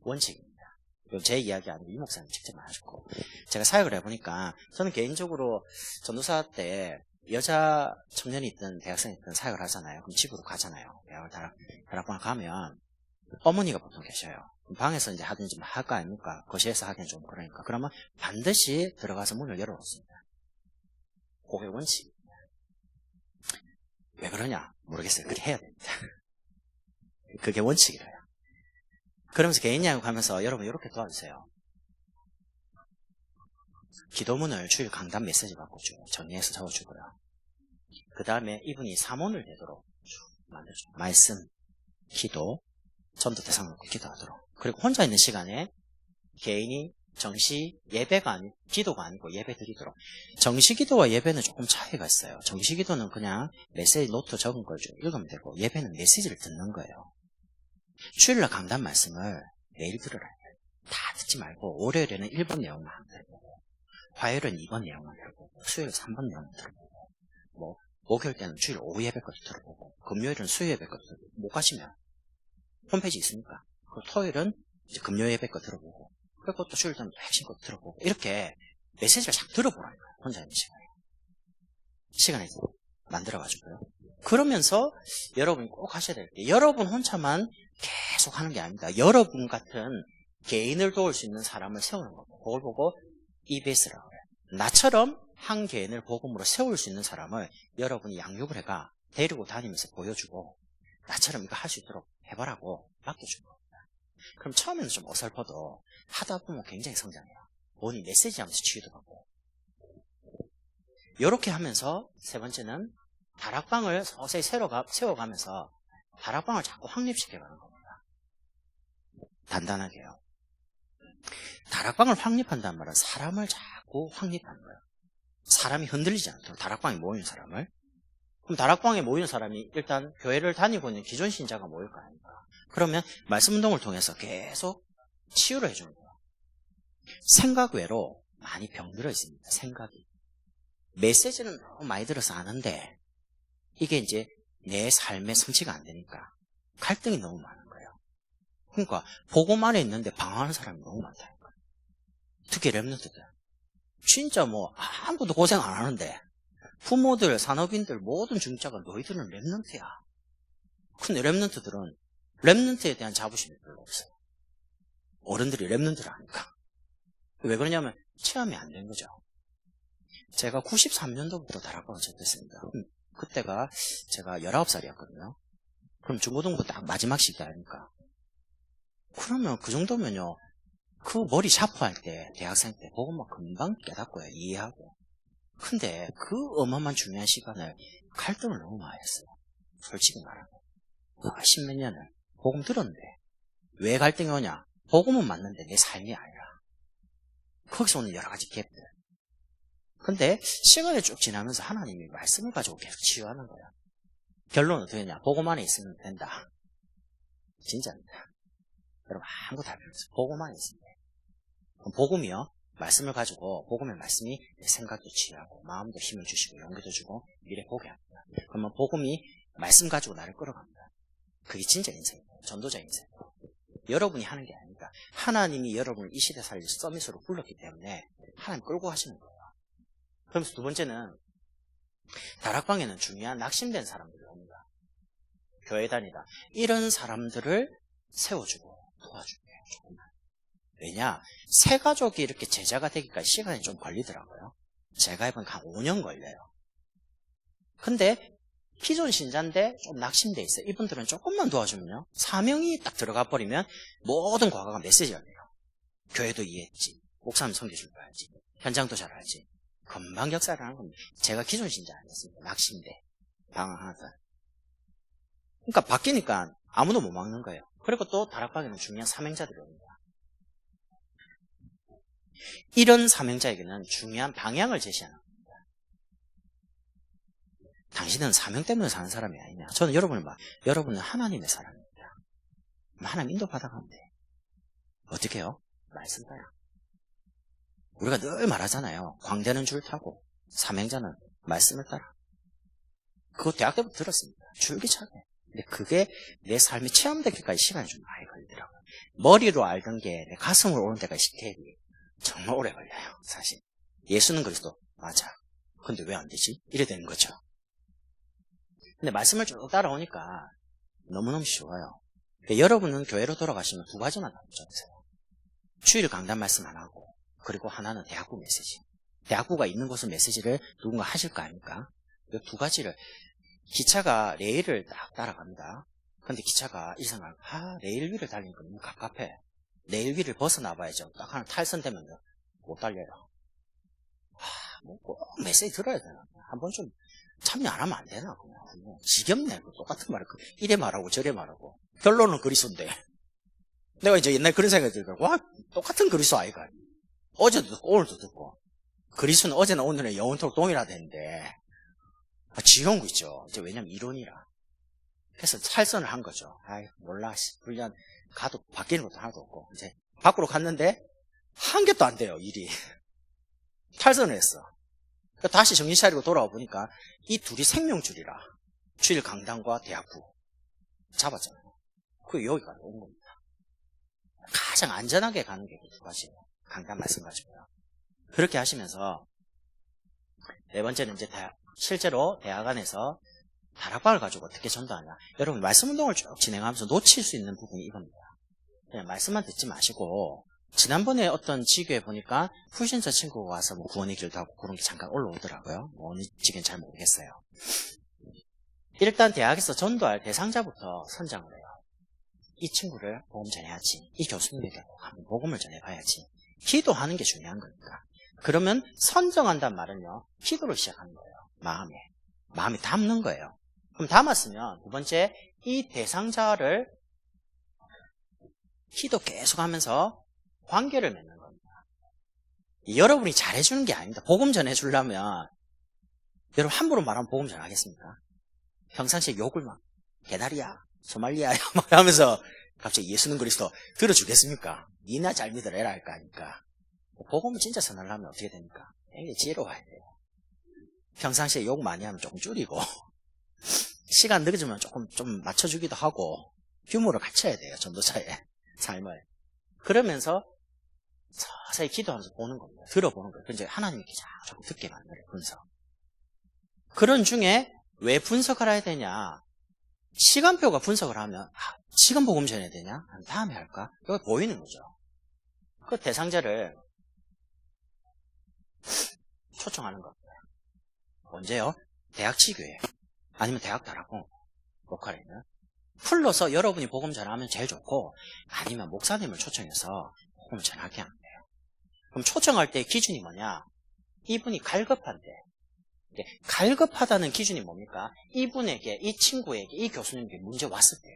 원칙입니다. 제 이야기 아니고 이 목사님 직접 하셨고 제가 사역을 해보니까 저는 개인적으로 전도사 때 여자 청년이 있든 대학생이 있든 사역을 하잖아요. 그럼 집으로 가잖아요. 대학을 다락방을 가면 어머니가 보통 계셔요. 방에서 이제 하든지 할 거 아닙니까? 거실에서 하기는 좀 그러니까. 그러면 반드시 들어가서 문을 열어놓습니다. 그게 원칙입니다. 왜 그러냐? 모르겠어요. 그렇게 해야 됩니다. 그게 원칙이래요. 그러면서 개인 양육하면서 여러분 이렇게 도와주세요. 기도문을 주일 강단 메시지 받고 쭉 정리해서 적어주고요. 그 다음에 이분이 사문을 되도록 만들어줘. 말씀, 기도, 전도 대상 놓고 기도하도록. 그리고 혼자 있는 시간에 개인이 정시 예배가 아니 기도가 아니고 예배 드리도록. 정시 기도와 예배는 조금 차이가 있어요. 정시 기도는 그냥 메시지 노트 적은 걸 좀 읽으면 되고, 예배는 메시지를 듣는 거예요. 주일날 강단 말씀을 매일 들으라. 다 듣지 말고 월요일에는 1번 내용만 들어보고, 화요일은 2번 내용만 들어보고, 수요일 3번 내용만 들어보고, 뭐 목요일 때는 주일 오후 예배 것도 들어보고, 금요일은 수요 예배 것도 들어보고, 못 가시면 홈페이지 있으니까 그 토요일은 이제 금요 예배 거 들어보고, 그리고 또 주일 때는 핵심 것도 들어보고, 이렇게 메시지를 쫙 들어보라니까. 혼자 있는 시간에 만들어가지고요. 그러면서 여러분이 꼭 하셔야 될 게, 여러분 혼자만 계속 하는 게 아닙니다. 여러분 같은 개인을 도울 수 있는 사람을 세우는 겁니다. 그걸 보고 EBS라고 해요. 나처럼 한 개인을 복음으로 세울 수 있는 사람을 여러분이 양육을 해가 데리고 다니면서 보여주고, 나처럼 이거 할 수 있도록 해보라고 맡겨준 겁니다. 그럼 처음에는 좀 어설퍼도 하다 보면 굉장히 성장해요. 본인 메시지 하면서 치유도 받고. 이렇게 하면서 세 번째는 다락방을 서서히 세워가면서 다락방을 자꾸 확립시켜가는 겁니다. 단단하게요. 다락방을 확립한다는 말은 사람을 자꾸 확립하는 거예요. 사람이 흔들리지 않도록 다락방에 모이는 사람을. 그럼 다락방에 모이는 사람이 일단 교회를 다니고 있는 기존 신자가 모일 거 아닙니까? 그러면 말씀 운동을 통해서 계속 치유를 해주는 거예요. 생각 외로 많이 병들어 있습니다. 생각이. 메시지는 너무 많이 들어서 아는데 이게 이제 내 삶에 성취가 안 되니까 갈등이 너무 많은 거예요. 그러니까 복음 안에 있는데 방황하는 사람이 너무 많다니까요. 특히 랩런트들. 진짜 뭐 아무도 고생 안 하는데 부모들, 산업인들, 모든 중자가 너희들은 랩런트야. 근데 랩런트들은 랩런트에 대한 자부심이 별로 없어요. 어른들이 랩런트를 하니까. 왜 그러냐면 체험이 안 된 거죠. 제가 93년도부터 다락방을 접했습니다. 그때가 제가 19살이었거든요. 그럼 중고등부 딱 마지막 시기 아닙니까? 그러면 그 정도면요, 그 머리 샤프할 때, 대학생 때 복음만 금방 깨닫고요, 이해하고. 근데 그 어마어마한 중요한 시간을 갈등을 너무 많이 했어요. 솔직히 말하면. 십몇 년을 복음 들었는데 왜 갈등이 오냐? 복음은 맞는데 내 삶이 아니라. 거기서 오는 여러 가지 갭들. 근데 시간이 쭉 지나면서 하나님이 말씀을 가지고 계속 치유하는 거예요. 결론은 어떻게 되냐? 복음 안에 있으면 된다. 진짜입니다. 여러분 아무것도 할 필요 없어요. 복음 안에 있으면 돼요. 그럼 복음이요, 말씀을 가지고, 복음의 말씀이 내 생각도 치유하고 마음도 힘을 주시고 용기도 주고 미래 보게 합니다. 그러면 복음이 말씀 가지고 나를 끌어갑니다. 그게 진짜 인생이에요. 전도자 인생. 여러분이 하는 게 아닙니다. 하나님이 여러분을 이 시대 살릴 서밋으로 불렀기 때문에 하나님 끌고 가시는 거예요. 그러면서 두 번째는 다락방에는 중요한 낙심된 사람들이 옵니다. 교회 다니다. 이런 사람들을 세워주고 도와주고 해요. 조금만. 왜냐? 새 가족이 이렇게 제자가 되기까지 시간이 좀 걸리더라고요. 제가 해보니까 한 5년 걸려요. 근데 기존 신자인데 좀 낙심돼 있어요. 이분들은 조금만 도와주면요, 사명이 딱 들어가 버리면 모든 과거가 메시지가 돼요. 교회도 이해했지, 목사님 섬겨줄 거 알지, 현장도 잘 알지. 금방 역사를 하는 겁니다. 제가 기존 신자 아니었습니다. 낙심돼, 방황하다. 그러니까 바뀌니까 아무도 못 막는 거예요. 그리고 또 다락방에는 중요한 사명자들이 옵니다. 이런 사명자에게는 중요한 방향을 제시하는 겁니다. 당신은 사명 때문에 사는 사람이 아니냐. 저는 여러분은 하나님의 사람입니다. 하나님 인도 받아가면 돼. 어떻게 해요? 말씀 따라. 우리가 늘 말하잖아요. 광대는 줄 타고 사명자는 말씀을 따라. 그거 대학 때부터 들었습니다. 줄기차게. 근데 그게 내 삶이 체험되기까지 시간이 좀 많이 걸리더라고요. 머리로 알던 게 내 가슴으로 오는 데까지 스케일이 정말 오래 걸려요. 사실 예수는 그리스도 맞아. 근데 왜 안 되지? 이래 되는 거죠. 근데 말씀을 쭉 따라오니까 너무너무 쉬워요. 여러분은 교회로 돌아가시면 두 가지만 붙잡으세요. 주일 강단 말씀 안 하고, 그리고 하나는 대학부 메시지. 대학부가 있는 곳은 메시지를 누군가 하실 거 아닙니까? 이 두 가지를, 기차가 레일을 딱 따라갑니다. 근데 기차가 이 생각, 레일 위를 달리니까 너무 갑갑해. 레일 위를 벗어나봐야죠. 딱 하나 탈선되면 못 달려요. 꼭 메시지 들어야 되나? 한번 좀 참여 안 하면 안 되나? 그냥. 지겹네. 똑같은 말을. 이래 말하고 저래 말하고. 결론은 그리스도인데. 내가 이제 옛날 그런 생각이 들더라고. 와, 똑같은 그리스도 아이가. 어제도 듣고 오늘도 듣고. 그리스도는 어제나 오늘은 영원토록 동일하다는데. 지겨운 거 있죠. 이제 왜냐면 이론이라. 그래서 탈선을 한 거죠. 몰라. 훈련 가도 바뀌는 것도 하나도 없고. 이제 밖으로 갔는데 한 개도 안 돼요, 일이. 탈선을 했어. 다시 정신 차리고 돌아와 보니까 이 둘이 생명줄이라. 주일 강당과 대학부 잡았잖아요. 그게 여기까지 온 겁니다. 가장 안전하게 가는 게 그 두 가지예요. 강단 말씀가지고요. 그렇게 하시면서 네 번째는 이제 실제로 대학 안에서 다락방을 가지고 어떻게 전도하냐. 여러분 말씀운동을 쭉 진행하면서 놓칠 수 있는 부분이 이겁니다. 그냥 말씀만 듣지 마시고 지난번에 어떤 지교에 보니까 풀신처 친구가 와서 뭐 구원의 길도 하고 그런 게 잠깐 올라오더라고요. 어느 지교는 잘 모르겠어요. 일단 대학에서 전도할 대상자부터 선정을 해요. 이 친구를 복음 전해야지. 이 교수님에게 한번 복음을 전해봐야지. 기도하는 게 중요한 거니까. 그러면 선정한다는 말은요. 기도를 시작하는 거예요. 마음에 담는 거예요. 그럼 담았으면 두 번째 이 대상자를 기도 계속하면서 관계를 맺는 겁니다. 여러분이 잘해주는 게 아닙니다. 복음 전해주려면 여러분 함부로 말하면 복음 전하겠습니까? 평상시에 욕을 막 개다리야 소말리아야 막 하면서 갑자기 예수는 그리스도 들어주겠습니까? 니나 잘 믿으라 할 거 아닙니까? 복음을 진짜 전하려면 어떻게 됩니까? 굉장히 지혜로워야 돼요. 평상시에 욕 많이 하면 조금 줄이고 시간 늦어지면 조금 좀 맞춰주기도 하고 유머를 갖춰야 돼요. 전도자의 삶을. 그러면서 서서히 기도하면서 보는 겁니다. 들어보는 거예요. 이제 하나님이 조금 듣게 만들어요. 분석. 그런 중에 왜 분석을 해야 되냐? 시간표가 분석을 하면 지금 복음 전해야 되냐? 다음에 할까? 여기 보이는 거죠. 그 대상자를 초청하는 겁니다. 언제요? 대학 지교회 아니면 대학 다락방 로컬에 있는 풀러서 여러분이 복음 전하면 제일 좋고 아니면 목사님을 초청해서 복음을 전하게 하면 돼요. 그럼 초청할 때 기준이 뭐냐? 이분이 갈급한데 갈급하다는 기준이 뭡니까? 이분에게, 이 친구에게, 이 교수님에게 문제 왔을 때요.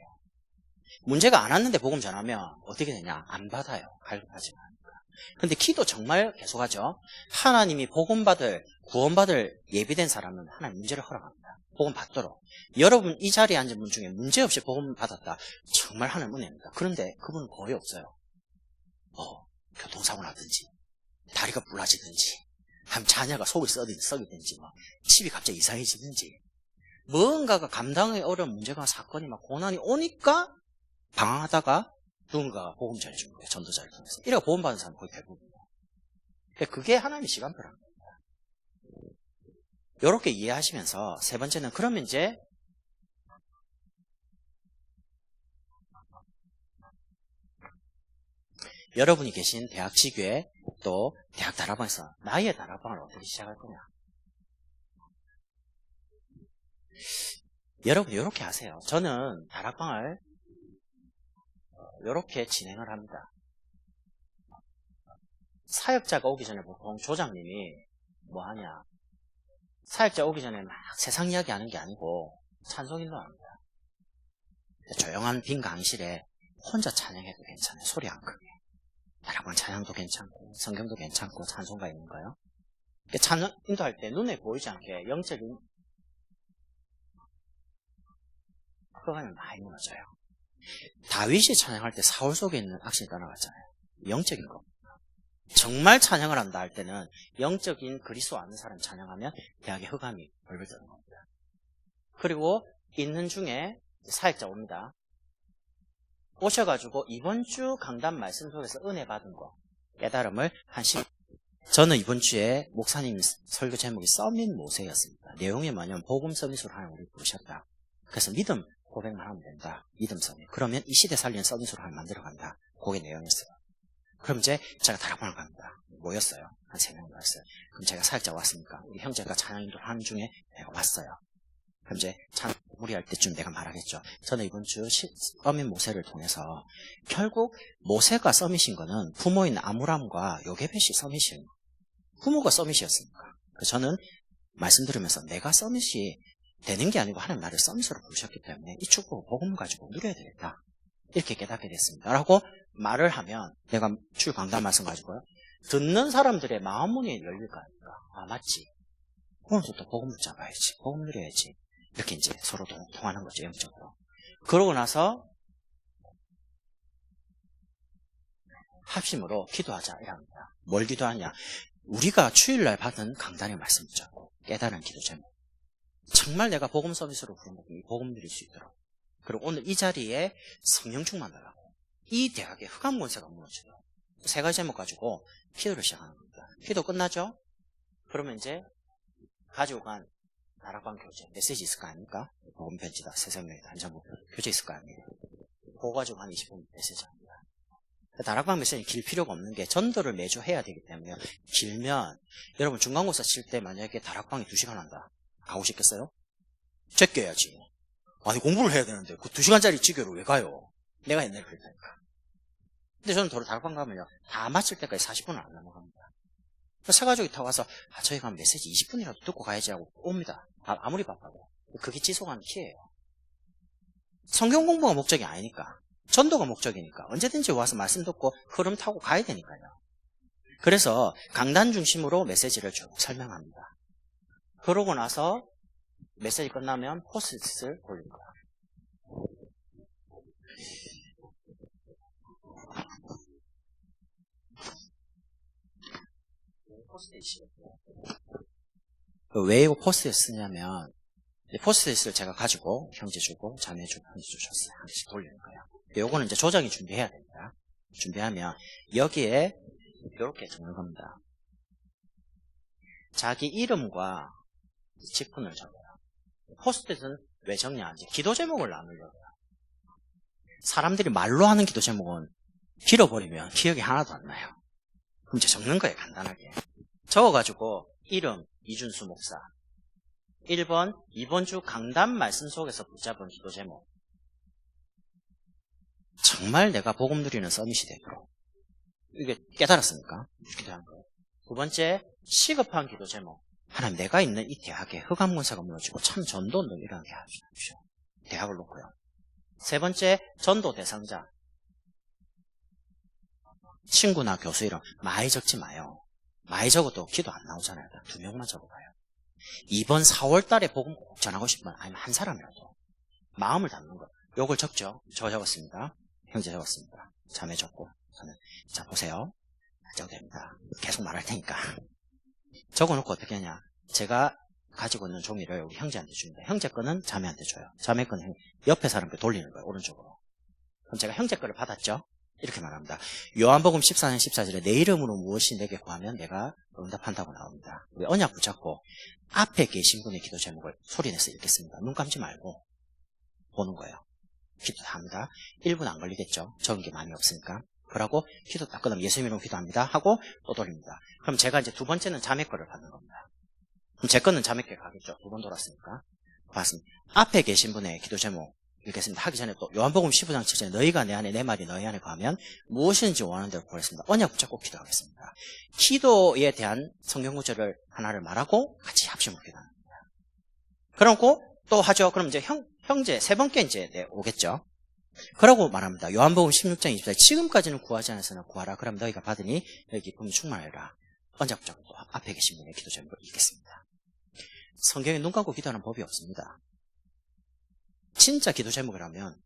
문제가 안 왔는데 복음 전하면 어떻게 되냐? 안 받아요. 갈급하지 않으니까. 근데 기도 정말 계속하죠. 하나님이 복음받을, 구원받을 예비된 사람은 하나님 문제를 허락합니다. 복음 받도록. 여러분 이 자리에 앉은 분 중에 문제없이 복음 받았다. 정말 하나님 은혜입니다. 그런데 그분은 거의 없어요. 교통사고 나든지 다리가 부러지든지 한 자녀가 속이 썩이든지 막 집이 갑자기 이상해지든지 뭔가가 감당하기 어려운 문제가 사건이 막 고난이 오니까 방황하다가 누군가가 복음 전해준 거예요. 전도자를 통해서. 이래가 복음 받은 사람은 거의 대부분이에요. 그게 하나님의 시간표라는 겁니다. 이렇게 이해하시면서 세 번째는 그러면 이제 여러분이 계신 대학 지교회 또 대학 다락방에서 나의 다락방을 어떻게 시작할 거냐. 여러분 이렇게 하세요. 저는 다락방을 이렇게 진행을 합니다. 사역자가 오기 전에 보통 조장님이 뭐 하냐. 사역자 오기 전에 막 세상 이야기 하는 게 아니고 찬송인도 합니다. 조용한 빈 강의실에 혼자 찬양해도 괜찮아요. 소리 안 크게. 다락방 찬양도 괜찮고 성경도 괜찮고 찬송가 있는 거요. 찬양 인도할 때 눈에 보이지 않게 영적인 그거는 많이 무너져요. 다윗이 찬양할 때 사울 속에 있는 악신이 떠나갔잖아요. 영적인 거. 정말 찬양을 한다 할 때는 영적인 그리스도 아는 사람 찬양하면 대학의 흑암이 벌벌 떠는 겁니다. 그리고 있는 중에 사역자 옵니다. 오셔가지고 이번 주 강단 말씀 속에서 은혜 받은 거 깨달음을 저는 이번 주에 목사님 설교 제목이 서밋 모세였습니다. 내용이 뭐냐면 복음 서밋으로 하나님 우리를 부르셨다. 그래서 믿음 고백만 하면 된다. 믿음 서밋. 그러면 이 시대 살리는 서밋으로 하나님 만들어간다. 그게 내용이었어요. 그럼 이제 제가 다락방을 갑니다. 모였어요. 한 3명 모였어요. 그럼 제가 사역자 왔으니까 우리 형제가 찬양 인도를 하는 중에 내가 왔어요. 그럼 이제 무리할 때쯤 내가 말하겠죠. 저는 이번 주 서밋 모세를 통해서 결국 모세가 서밋인 거는 부모인 아므람과 요게벳이 서밋이에요. 부모가 서밋이었으니까. 저는 말씀 들으면서 내가 서밋이 되는 게 아니고 하나님 나를 서밋으로 부르셨기 때문에 이 축복 복음 가지고 누려야 되겠다. 이렇게 깨닫게 됐습니다. 라고 말을 하면 내가 출 강단 말씀 가지고요. 듣는 사람들의 마음문이 열릴까 아닐까. 아 맞지. 오늘도 또 복음 붙잡아야지. 복음 누려야지. 이렇게 이제 서로 통하는 거죠. 영적으로. 그러고 나서 합심으로 기도하자 이랍니다. 뭘 기도하냐. 우리가 주일날 받은 강단의 말씀 붙잡고 깨달은 기도 제목. 정말 내가 복음 서비스로 부른 것이 복음 누릴 수 있도록. 그리고 오늘 이 자리에 성령 충만 달라고. 이 대학의 흑암 권세가 무너져요. 세 가지 제목 가지고 기도를 시작하는 겁니다. 기도 끝나죠? 그러면 이제 가지고 간 다락방 교재 메시지 있을 거 아닙니까? 복음 편지다. 세상명이다. 안전부 교재 있을 거 아닙니까? 그거 가지고 한 20분 메시지 합니다. 다락방 메시지는 길 필요가 없는 게 전도를 매주 해야 되기 때문에 길면 여러분 중간고사 칠 때 만약에 다락방이 2시간 한다. 가고 싶겠어요? 제껴야지. 아니 공부를 해야 되는데 그 2시간짜리 지교를 왜 가요? 내가 옛날에 그랬다니까. 근데 저는 도로 다락방 가면요 다 마칠 때까지 40분을 안 넘어갑니다. 새 가족이 타고 와서 저희가 한 메시지 20분이라도 듣고 가야지 하고 옵니다. 아무리 바빠도. 그게 지속하는 키예요. 성경 공부가 목적이 아니니까. 전도가 목적이니까. 언제든지 와서 말씀 듣고 흐름 타고 가야 되니까요. 그래서 강단 중심으로 메시지를 쭉 설명합니다. 그러고 나서 메시지 끝나면 포스트잇을 올릴 거야. 왜 이거 포스트잇 쓰냐면 포스트잇을 제가 가지고 형제 주고 자매 주고 형제 주셨어요. 한 개씩 돌리는 거예요. 요거는 이제 조정이 준비해야 됩니다. 준비하면 여기에 이렇게 적는 겁니다. 자기 이름과 직분을 적어요. 포스트잇은 왜 적냐? 이제 기도 제목을 나누려고요. 사람들이 말로 하는 기도 제목은 길어버리면 기억이 하나도 안 나요. 그럼 이제 적는 거예요. 간단하게. 적어가지고 이름 이준수 목사 1번 이번 주 강단 말씀 속에서 붙잡은 기도 제목. 정말 내가 복음 누리는 서밋이 되도록. 이게 깨달았습니까? 기도한 거예요. 두 번째 시급한 기도 제목. 하나님 내가 있는 이 대학에 흑암 권세가 무너지고 참 전도운동 일어나게 하십시오. 대학을 놓고요. 세 번째 전도 대상자. 친구나 교수 이름 많이 적지 마요. 많이 적어도 기도 안 나오잖아요. 2명만 적어봐요. 이번 4월 달에 복음 꼭 전하고 싶으면 아니면 한 사람이라도 마음을 담는 거. 요걸 적죠. 저 적었습니다. 형제 적었습니다. 자매 적고 저는 자 보세요. 적됩니다. 계속 말할 테니까. 적어놓고 어떻게 하냐. 제가 가지고 있는 종이를 우리 형제한테 줍니다. 형제 거는 자매한테 줘요. 자매 거는 옆에 사람께 돌리는 거예요. 오른쪽으로. 그럼 제가 형제 거를 받았죠. 이렇게 말합니다. 요한복음 14장 14절에 내 이름으로 무엇이 내게 구하면 내가 응답한다고 나옵니다. 우리 언약 붙잡고 앞에 계신 분의 기도 제목을 소리내서 읽겠습니다. 눈 감지 말고 보는 거예요. 기도 다 합니다. 1분 안 걸리겠죠. 적은 게 많이 없으니까. 그러고 기도 딱 끝나면 예수님 이름으로 기도합니다 하고 또 돌립니다. 그럼 제가 이제 두 번째는 자매 거를 받는 겁니다. 그럼 제 거는 자매께 가겠죠. 2번 돌았으니까. 봤습니다. 앞에 계신 분의 기도 제목 읽겠습니다. 하기 전에 또 요한복음 15장 7절에 너희가 내 안에 내 말이 너희 안에 가면 무엇이든지 원하는 대로 구하겠습니다. 언약 붙잡고 기도하겠습니다. 기도에 대한 성경 구절을 하나를 말하고 같이 합심으로 기도합니다. 그러고 또 하죠. 그럼 이제 형제 세 번째 이제 오겠죠. 그러고 말합니다. 요한복음 16장 24절 지금까지는 구하지 않아서는 구하라. 그럼 너희가 받으니 너희 기쁨이 충만하리라. 언약 붙잡고 또 앞에 계신 분의 기도 제목을 읽겠습니다. 성경에 눈 감고 기도하는 법이 없습니다. 진짜 기도 제목이라면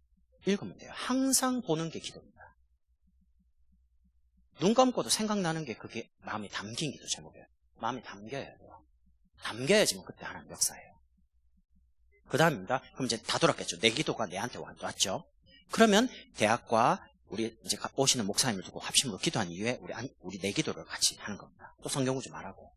읽으면 돼요. 항상 보는 게 기도입니다. 눈 감고도 생각나는 게 그게 마음에 담긴 기도 제목이에요. 마음에 담겨야 돼요. 담겨야지만 그때 하나님 역사예요. 그 다음입니다. 그럼 이제 다 돌았겠죠. 내 기도가 내한테 왔죠. 그러면 대학과 우리 이제 오시는 목사님을 두고 합심으로 기도한 이후에 우리 내 기도를 같이 하는 겁니다. 또 성경 구절 말하고.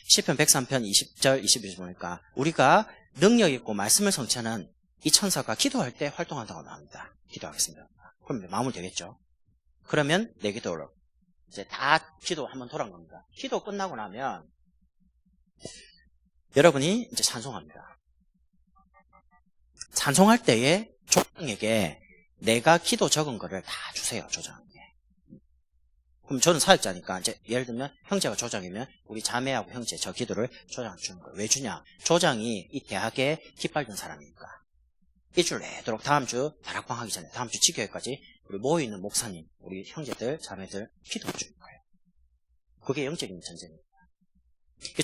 시편 103편 20절 21절 보니까 우리가 능력 있고 말씀을 성취하는 이 천사가 기도할 때 활동한다고 나옵니다. 기도하겠습니다. 그럼 마무리 되겠죠. 그러면 내 기도를 이제 다 기도 한번 돌아온 겁니다. 기도 끝나고 나면 여러분이 이제 찬송합니다. 찬송할 때에 조장에게 내가 기도 적은 거를 다 주세요, 조장에게. 그럼 저는 사역자니까 이제 예를 들면 형제가 조장이면 우리 자매하고 형제 저 기도를 조장한테 주는 거예요. 왜 주냐? 조장이 이 대학에 깃발든 사람이니까. 일주일 내도록 다음 주 다락방 하기 전에 다음 주 지교회까지 우리 모여있는 목사님, 우리 형제들, 자매들 기도해 주는 거예요. 그게 영적인 전쟁입니다.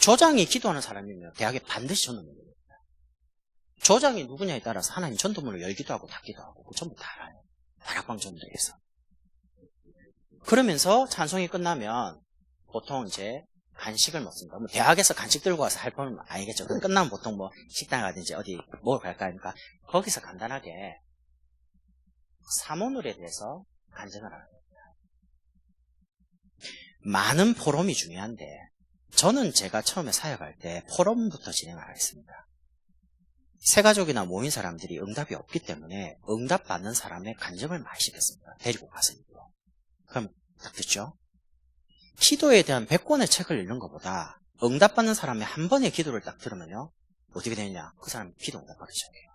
조장이 기도하는 사람이면 대학에 반드시 전도문을 열어요. 조장이 누구냐에 따라서 하나님 전도문을 열기도 하고 닫기도 하고 전부 다 알아요. 다락방 전도에서. 그러면서 찬송이 끝나면 보통 이제 간식을 먹습니다. 뭐 대학에서 간식 들고 와서 할 뻔은 아니겠죠. 끝나면 보통 뭐 식당 가든지 어디 먹으러 갈까 하니까 거기서 간단하게 사모놀에 대해서 간증을 하는 겁니다. 많은 포럼이 중요한데 저는 제가 처음에 사역할 때 포럼부터 진행을 하겠습니다. 새가족이나 모인 사람들이 응답이 없기 때문에 응답받는 사람의 간증을 많이 시켰습니다. 데리고 가서. 그럼 딱 듣죠. 기도에 대한 100권의 책을 읽는 것보다 응답받는 사람의 한 번의 기도를 딱 들으면요. 어떻게 되느냐. 그 사람이 기도 응답받기 시작해요.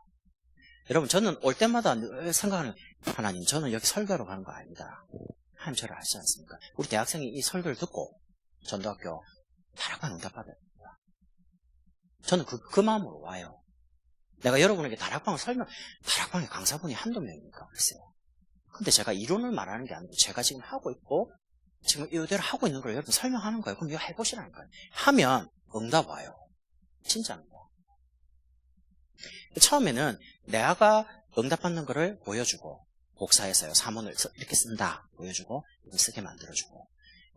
여러분 저는 올 때마다 늘 생각하는 하나님 저는 여기 설교로 가는 거 아닙니다. 하나님 저를 아시지 않습니까? 우리 대학생이 이 설교를 듣고 전도학교 다락방 응답받아야 됩니다. 저는 그 마음으로 와요. 내가 여러분에게 다락방을 다락방의 강사분이 한두 명입니까? 글쎄요. 근데 제가 이론을 말하는 게 아니고 제가 지금 하고 있고 지금 이대로 하고 있는 걸 여러분 설명하는 거예요. 그럼 이거 해보시라니까요. 하면 응답 와요. 진짜입니다. 처음에는 내가 응답받는 거를 보여주고 복사해서요. 사문을 이렇게 쓴다. 보여주고 쓰게 만들어주고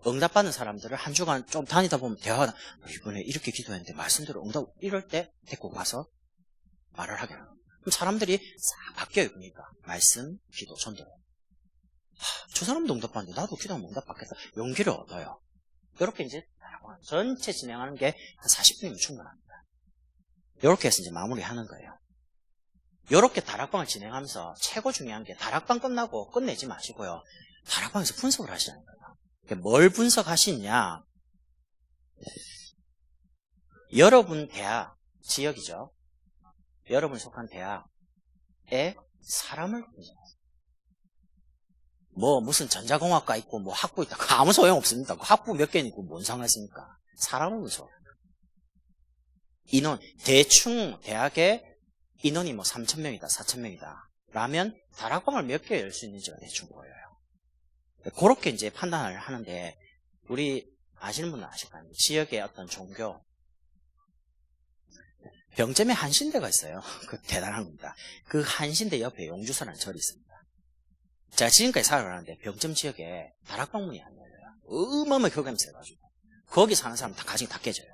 응답받는 사람들을 한 주간 좀 다니다 보면 대화가 이번에 이렇게 기도했는데 말씀대로 응답 이럴 때 데리고 가서 말을 하게 합니다. 그럼 사람들이 싹 바뀌어요. 그러니까 말씀, 기도, 전도로. 저 사람도 응답받는데 나도 기도하면 응답받겠다. 용기를 얻어요. 이렇게 이제 전체 진행하는 게 한 40분이면 충분합니다. 이렇게 해서 이제 마무리하는 거예요. 이렇게 다락방을 진행하면서 최고 중요한 게 다락방 끝나고 끝내지 마시고요. 다락방에서 분석을 하시라는 거예요. 뭘 분석하시냐? 여러분 대학, 지역이죠. 여러분 속한 대학에 사람을 분석하세요. 무슨 전자공학과 있고 학부 있다. 아무 소용없습니다. 학부 몇 개는 있고 뭔 상관있습니까? 사람을 분석해요. 인원, 대충 대학에 인원이 3,000명이다, 4,000명이다. 라면 다락방을 몇 개 열 수 있는지가 대충 보여요. 그렇게 이제 판단을 하는데, 우리 아시는 분은 아실 거 아니에요. 지역의 어떤 종교. 병점에 한신대가 있어요. 그 대단한 겁니다. 그 한신대 옆에 용주사라는 절이 있습니다. 제가 지금까지 살아가는데 병점 지역에 다락방문이 안 열려요. 어마어마하게 흑암이 세가지고. 거기 사는 사람 다 가정이 다 깨져요.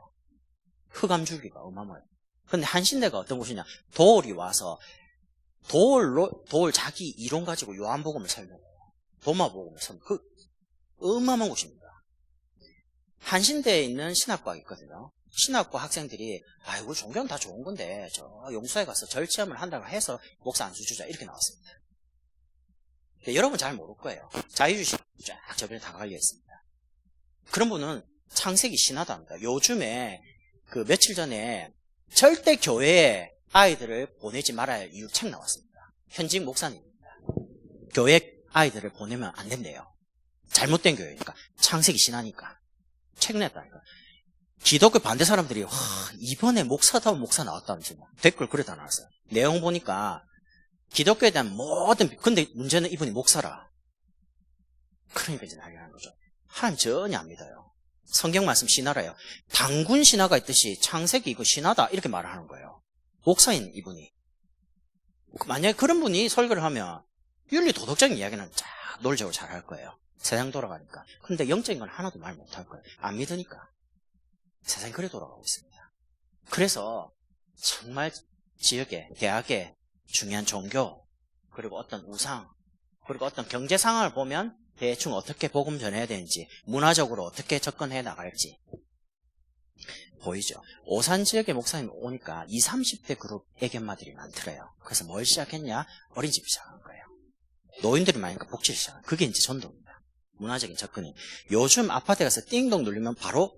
흑암 줄기가 어마어마해요. 근데 한신대가 어떤 곳이냐. 도올이 와서 도올 자기 이론 가지고 요한복음을 설명해요. 도마복음을 설명해요. 그 어마어마한 곳입니다. 한신대에 있는 신학과가 있거든요. 신학과 학생들이 아이고 종교는 다 좋은 건데 저 용수에 가서 절체험을 한다고 해서 목사 안수 주자 이렇게 나왔습니다. 여러분 잘 모를 거예요. 자유주의 쫙 저변에 다 갈려 있습니다. 그런 분은 창세기 신화도 합니다. 요즘에 그 며칠 전에 절대 교회에 아이들을 보내지 말아야 할 이유 책 나왔습니다. 현직 목사님입니다. 교회 아이들을 보내면 안 된대요. 잘못된 교회니까. 창세기 신화니까. 책 냈다니까. 기독교 반대 사람들이 이번에 목사다운 목사 나왔다면서 댓글 그래다 나왔어요. 내용 보니까 기독교에 대한 근데 문제는 이분이 목사라. 그러니까 이제 난리 나는 거죠. 하나님 전혀 안 믿어요. 성경 말씀 신화라요. 당군 신화가 있듯이 창세기 이거 신화다 이렇게 말을 하는 거예요. 목사인 이분이. 만약에 그런 분이 설교를 하면 윤리 도덕적인 이야기는 쫙 논리적으로 잘 할 거예요. 세상 돌아가니까. 근데 영적인 건 하나도 말 못 할 거예요. 안 믿으니까. 세상이 그래 돌아가고 있습니다. 그래서 정말 지역에, 대학에 중요한 종교, 그리고 어떤 우상, 그리고 어떤 경제 상황을 보면 대충 어떻게 복음 전해야 되는지, 문화적으로 어떻게 접근해 나갈지 보이죠. 오산 지역의 목사님 오니까 20, 30대 그룹 애견마들이 많더래요. 그래서 뭘 시작했냐? 어린이집 시작한 거예요. 노인들이 많으니까 복지를 시작한 거예요. 그게 이제 전도입니다. 문화적인 접근이. 요즘 아파트에 가서 띵동 눌리면 바로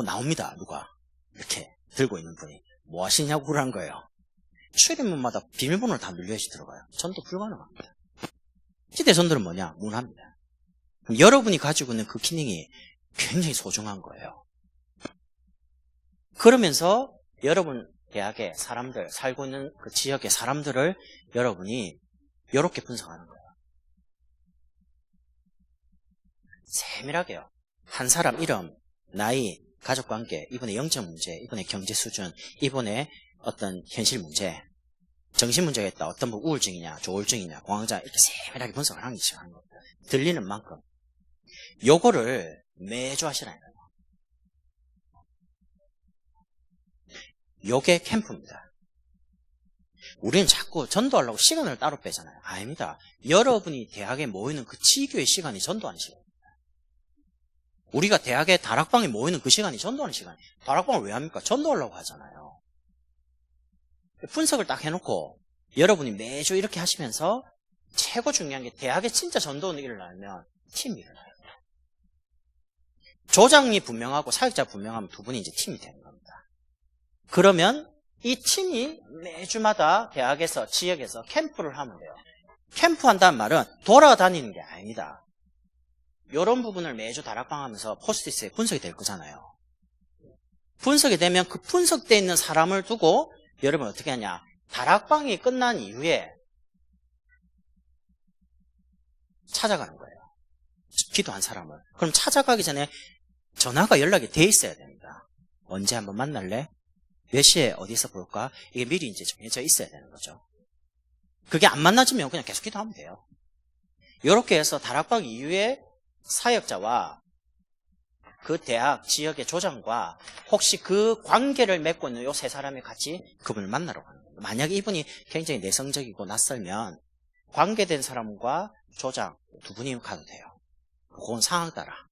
나옵니다. 누가 이렇게 들고 있는 분이 뭐 하시냐고 그러는 거예요. 출입문마다 비밀번호를 다 눌려야지 들어가요. 전도 불가능합니다. 휴대전도는 뭐냐? 무난합니다. 여러분이 가지고 있는 그 기능이 굉장히 소중한 거예요. 그러면서 여러분 대학의 사람들, 살고 있는 그 지역의 사람들을 여러분이 이렇게 분석하는 거예요. 세밀하게요. 한 사람 이름, 나이, 가족관계, 이분의 영적 문제, 이분의 경제 수준, 이분의 어떤 현실 문제, 정신 문제가 있다. 어떤 분 우울증이냐, 조울증이냐, 공황장 이렇게 세밀하게 분석을 하는 게 시작하는 겁니다. 들리는 만큼. 요거를 매주 하시라니까요. 요게 캠프입니다. 우리는 자꾸 전도하려고 시간을 따로 빼잖아요. 아닙니다. 여러분이 대학에 모이는 그 지교의 시간이 전도하는 시간입니다. 우리가 대학에 다락방에 모이는 그 시간이 전도하는 시간이에요. 다락방을 왜 합니까? 전도하려고 하잖아요. 분석을 딱 해놓고 여러분이 매주 이렇게 하시면서 최고 중요한 게 대학에 진짜 전도는 일어나면 팀이 일어나요. 조장이 분명하고 사역자 분명하면 두 분이 이제 팀이 되는 겁니다. 그러면 이 팀이 매주마다 대학에서 지역에서 캠프를 하면 돼요. 캠프한다는 말은 돌아다니는 게 아닙니다. 이런 부분을 매주 다락방 하면서 포스트잇에 분석이 될 거잖아요. 분석이 되면 그 분석되어 있는 사람을 두고 여러분 어떻게 하냐. 다락방이 끝난 이후에 찾아가는 거예요. 기도한 사람을. 그럼 찾아가기 전에 전화가 연락이 돼 있어야 됩니다. 언제 한번 만날래? 몇 시에 어디서 볼까? 이게 미리 이제 정해져 있어야 되는 거죠. 그게 안 만나지면 그냥 계속 기도하면 돼요. 이렇게 해서 다락방 이후에 사역자와 그 대학 지역의 조장과 혹시 그 관계를 맺고 있는 요 세 사람이 같이 그분을 만나러 가는 거예요. 만약에 이분이 굉장히 내성적이고 낯설면 관계된 사람과 조장 두 분이 가도 돼요. 그건 상황 따라.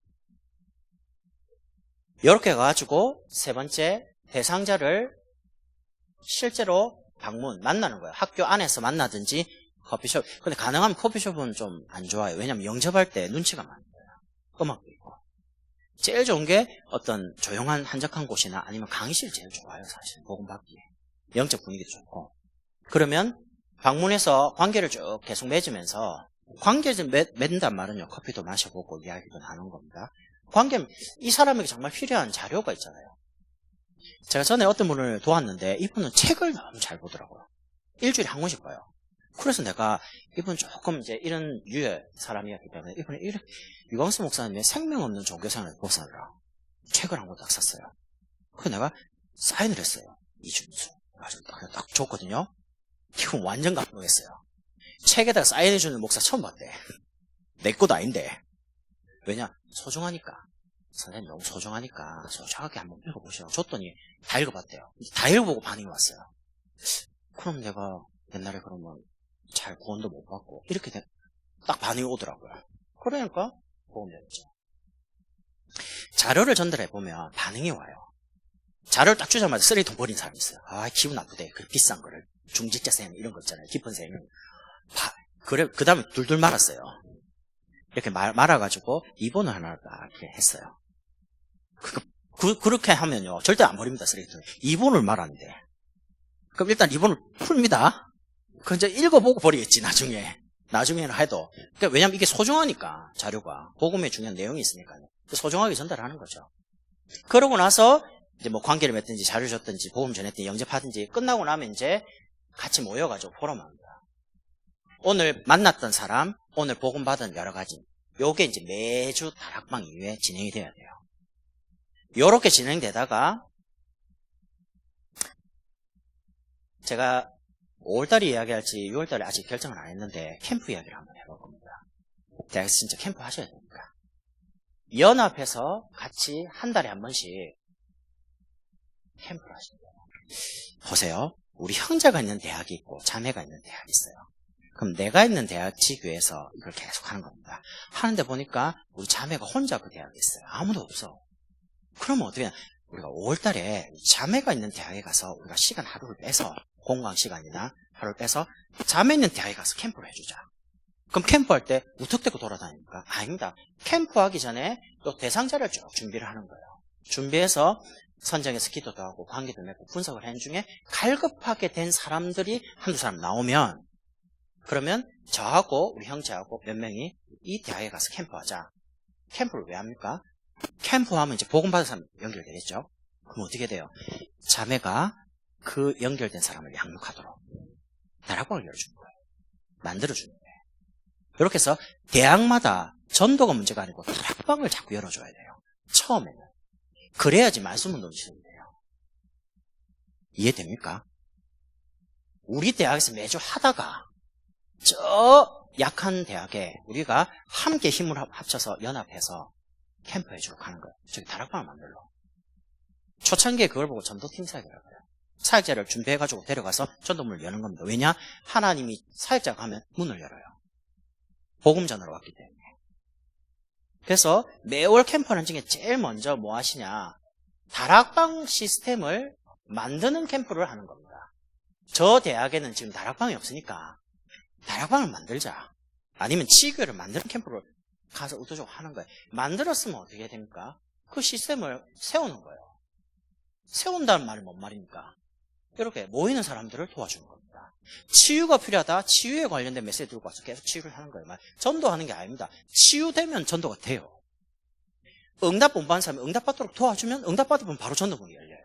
이렇게 가가지고 세 번째 대상자를 실제로 방문, 만나는 거예요. 학교 안에서 만나든지 커피숍. 근데 가능하면 커피숍은 좀 안 좋아요. 왜냐면 영접할 때 눈치가 많아요. 음악도 있고. 제일 좋은 게 어떤 조용한 한적한 곳이나 아니면 강의실이 제일 좋아요. 사실 복음 받기에. 영적 분위기도 좋고. 그러면 방문해서 관계를 쭉 계속 맺으면서 관계를 맺는단 말은요. 커피도 마셔보고 이야기도 나누는 겁니다. 관계, 이 사람에게 정말 필요한 자료가 있잖아요. 제가 전에 어떤 분을 도왔는데 이분은 책을 너무 잘 보더라고요. 일주일에 한 권씩 봐요. 그래서 내가 이분 조금 이제 이런 유의 사람이었기 때문에 이분이 유광수 목사님의 생명 없는 종교생활을 보사느라 책을 한 권 딱 샀어요. 그래서 내가 사인을 했어요. 이준수. 아주 딱 줬거든요. 이건 완전 감동했어요. 책에다가 사인해주는 목사 처음 봤대. 내 것도 아닌데. 왜냐? 소중하니까. 선생님 너무 소중하니까 소중하게 한번 읽어보시라고 줬더니 다 읽어봤대요. 다 읽어보고 반응이 왔어요. 그럼 내가 옛날에 그러면 잘 구원도 못 받고 이렇게 딱 반응이 오더라고요. 그러니까 보면 되겠죠. 자료를 전달해보면 반응이 와요. 자료를 딱 주자마자 쓰레기통 버린 사람이 있어요. 아 기분 나쁘대. 그 비싼 거를 중직자 쌤 이런 거 있잖아요. 깊은 쌤은 그래 그 다음에 둘둘 말았어요. 이렇게 말아가지고 2번을 하나 이렇게 했어요. 그렇게 하면요 절대 안 버립니다. 쓰레기통 2번을 말았는데 그럼 일단 2번을 풉니다. 그 이제 읽어보고 버리겠지 나중에는 해도. 그러니까 왜냐면 이게 소중하니까 자료가 복음에 중요한 내용이 있으니까요. 소중하게 전달하는 거죠. 그러고 나서 이제 뭐 관계를 맺든지 자료 줬든지 복음 전했든지 영접하든지 끝나고 나면 이제 같이 모여가지고 포럼합니다. 오늘 만났던 사람, 오늘 복음 받은 여러 가지. 요게 이제 매주 다락방 이후에 진행이 돼야 돼요. 요렇게 진행되다가 제가 5월달에 이야기할지 6월달에 아직 결정을 안 했는데 캠프 이야기를 한번 해볼 겁니다. 대학에서 진짜 캠프 하셔야 됩니다. 연합해서 같이 한 달에 한 번씩 캠프를 하십니다. 보세요. 우리 형제가 있는 대학이 있고 자매가 있는 대학이 있어요. 그럼 내가 있는 대학 지교에서 이걸 계속 하는 겁니다. 하는데 보니까 우리 자매가 혼자 그 대학에 있어요. 아무도 없어. 그러면 어떻게 하냐. 우리가 5월달에 자매가 있는 대학에 가서 우리가 시간 하루를 빼서 공강 시간이나 하루를 빼서 자매 있는 대학에 가서 캠프를 해주자. 그럼 캠프할 때 무턱대고 돌아다닙니까? 아닙니다. 캠프하기 전에 또 대상자를 쭉 준비를 하는 거예요. 준비해서 선정해서 기도도 하고 관계도 맺고 분석을 하는 중에 갈급하게 된 사람들이 한두 사람 나오면, 그러면 저하고 우리 형제하고 몇 명이 이 대학에 가서 캠프하자. 캠프를 왜 합니까? 캠프하면 이제 복음받은 사람 연결되겠죠. 그럼 어떻게 돼요? 자매가 그 연결된 사람을 양육하도록 다락방을 열어주는 거예요. 만들어주는 거예요. 이렇게 해서 대학마다 전도가 문제가 아니고 다락방을 자꾸 열어줘야 돼요. 처음에는. 그래야지 말씀을 놓으시면 돼요. 이해됩니까? 우리 대학에서 매주 하다가 저 약한 대학에 우리가 함께 힘을 합쳐서 연합해서 캠프 해주러 가는 거예요. 저기 다락방을 만들러. 초창기에 그걸 보고 전도팀 사역이라고 해요. 사역자를 준비해가지고 데려가서 전도문을 여는 겁니다. 왜냐? 하나님이 사역자가 가면 문을 열어요. 복음 전으로 왔기 때문에. 그래서 매월 캠프하는 중에 제일 먼저 뭐 하시냐? 다락방 시스템을 만드는 캠프를 하는 겁니다. 저 대학에는 지금 다락방이 없으니까 다락방을 만들자. 아니면 치유교회를 만드는 캠프를 가서 의도적으로 하는 거예요. 만들었으면 어떻게 됩니까? 그 시스템을 세우는 거예요. 세운다는 말이 뭔 말입니까? 이렇게 모이는 사람들을 도와주는 겁니다. 치유가 필요하다. 치유에 관련된 메시지 들고 와서 계속 치유를 하는 거예요. 전도하는 게 아닙니다. 치유되면 전도가 돼요. 응답 못 받는 사람이 응답받도록 도와주면 응답받으면 바로 전도문이 열려요.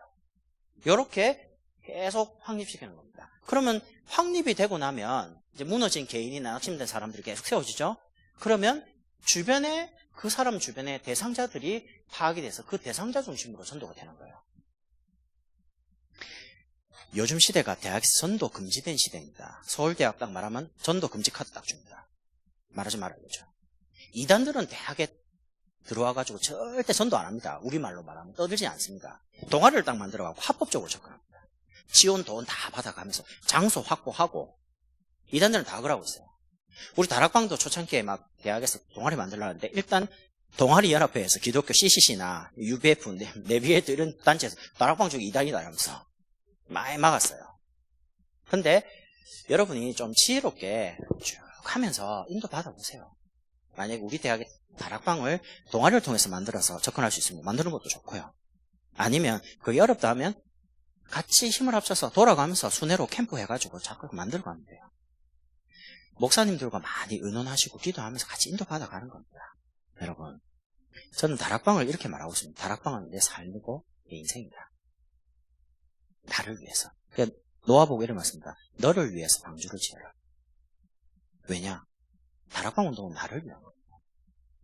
이렇게 계속 확립시키는 겁니다. 그러면 확립이 되고 나면 이제 무너진 개인이나 낙심된 사람들이 계속 세워지죠. 그러면 주변에 그 사람 주변에 대상자들이 파악이 돼서 그 대상자 중심으로 전도가 되는 거예요. 요즘 시대가 대학에서 전도 금지된 시대입니다. 서울대학 딱 말하면 전도 금지 카드 딱 줍니다. 말하지 말아야죠. 이단들은 대학에 들어와가지고 절대 전도 안 합니다. 우리말로 말하면 떠들지 않습니다. 동아리를 딱 만들어가고 합법적으로 접근합니다. 지원 돈 다 받아가면서 장소 확보하고 이단들은 다 그러고 있어요. 우리 다락방도 초창기에 막 대학에서 동아리 만들려는데 일단 동아리 연합회에서 기독교 CCC나 UBF, 내비에이터 이런 단체에서 다락방 쪽이 이단이다 이러면서 많이 막았어요. 근데 여러분이 좀 지혜롭게 쭉 하면서 인도 받아보세요. 만약에 우리 대학에 다락방을 동아리를 통해서 만들어서 접근할 수 있으면 만드는 것도 좋고요. 아니면 그게 어렵다 하면 같이 힘을 합쳐서 돌아가면서 순회로 캠프 해가지고 자꾸 만들어 가면 돼요. 목사님들과 많이 의논하시고 기도하면서 같이 인도 받아가는 겁니다. 여러분, 저는 다락방을 이렇게 말하고 있습니다. 다락방은 내 삶이고 내 인생이다. 나를 위해서. 그러니까 노아보고 이런 말씀입니다. 너를 위해서 방주를 지어라. 왜냐? 다락방 운동은 나를 위한 겁니다.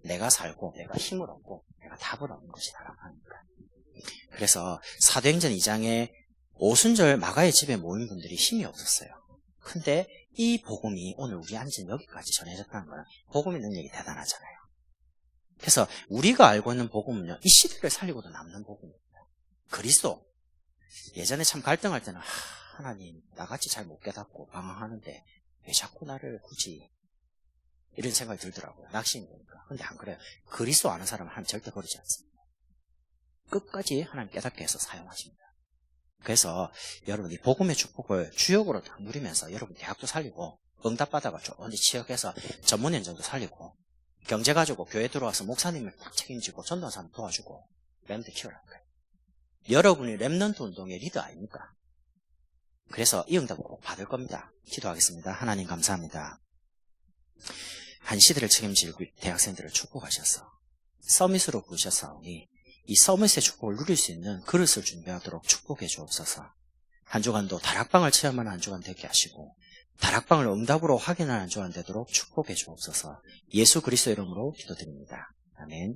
내가 살고 내가 힘을 얻고 내가 답을 얻는 것이 다락방입니다. 그래서 사도행전 2장에 오순절 마가의 집에 모인 분들이 힘이 없었어요. 근데 이 복음이 오늘 우리 앉은 여기까지 전해졌다는 건 복음의 능력이 대단하잖아요. 그래서 우리가 알고 있는 복음은요, 이 시대를 살리고도 남는 복음입니다. 그리스도. 예전에 참 갈등할 때는 하나님 나같이 잘 못 깨닫고 방황하는데 왜 자꾸 나를 굳이 이런 생각이 들더라고요. 낙심이 되니까. 근데 안 그래요. 그리스도 아는 사람은 하나님 절대 버리지 않습니다. 끝까지 하나님 깨닫게 해서 사용하십니다. 그래서 여러분 이 복음의 축복을 주역으로 다 누리면서 여러분 대학도 살리고 응답받아가 좋은데 취업해서 전문 현장도 살리고 경제 가지고 교회 들어와서 목사님을 딱 책임지고 전도한 사람 도와주고 렘들 키우라는 거예요. 여러분이 렘넌트 운동의 리더 아닙니까? 그래서 이 응답을 꼭 받을 겁니다. 기도하겠습니다. 하나님 감사합니다. 한 시대를 책임질 대학생들을 축복하셔서 서밋으로 부르셨사오니 이 서밋의 축복을 누릴 수 있는 그릇을 준비하도록 축복해 주옵소서. 한 주간도 다락방을 체험하는 한 주간 되게 하시고 다락방을 응답으로 확인하는 한 주간 되도록 축복해 주옵소서. 예수 그리스도 이름으로 기도드립니다. 아멘.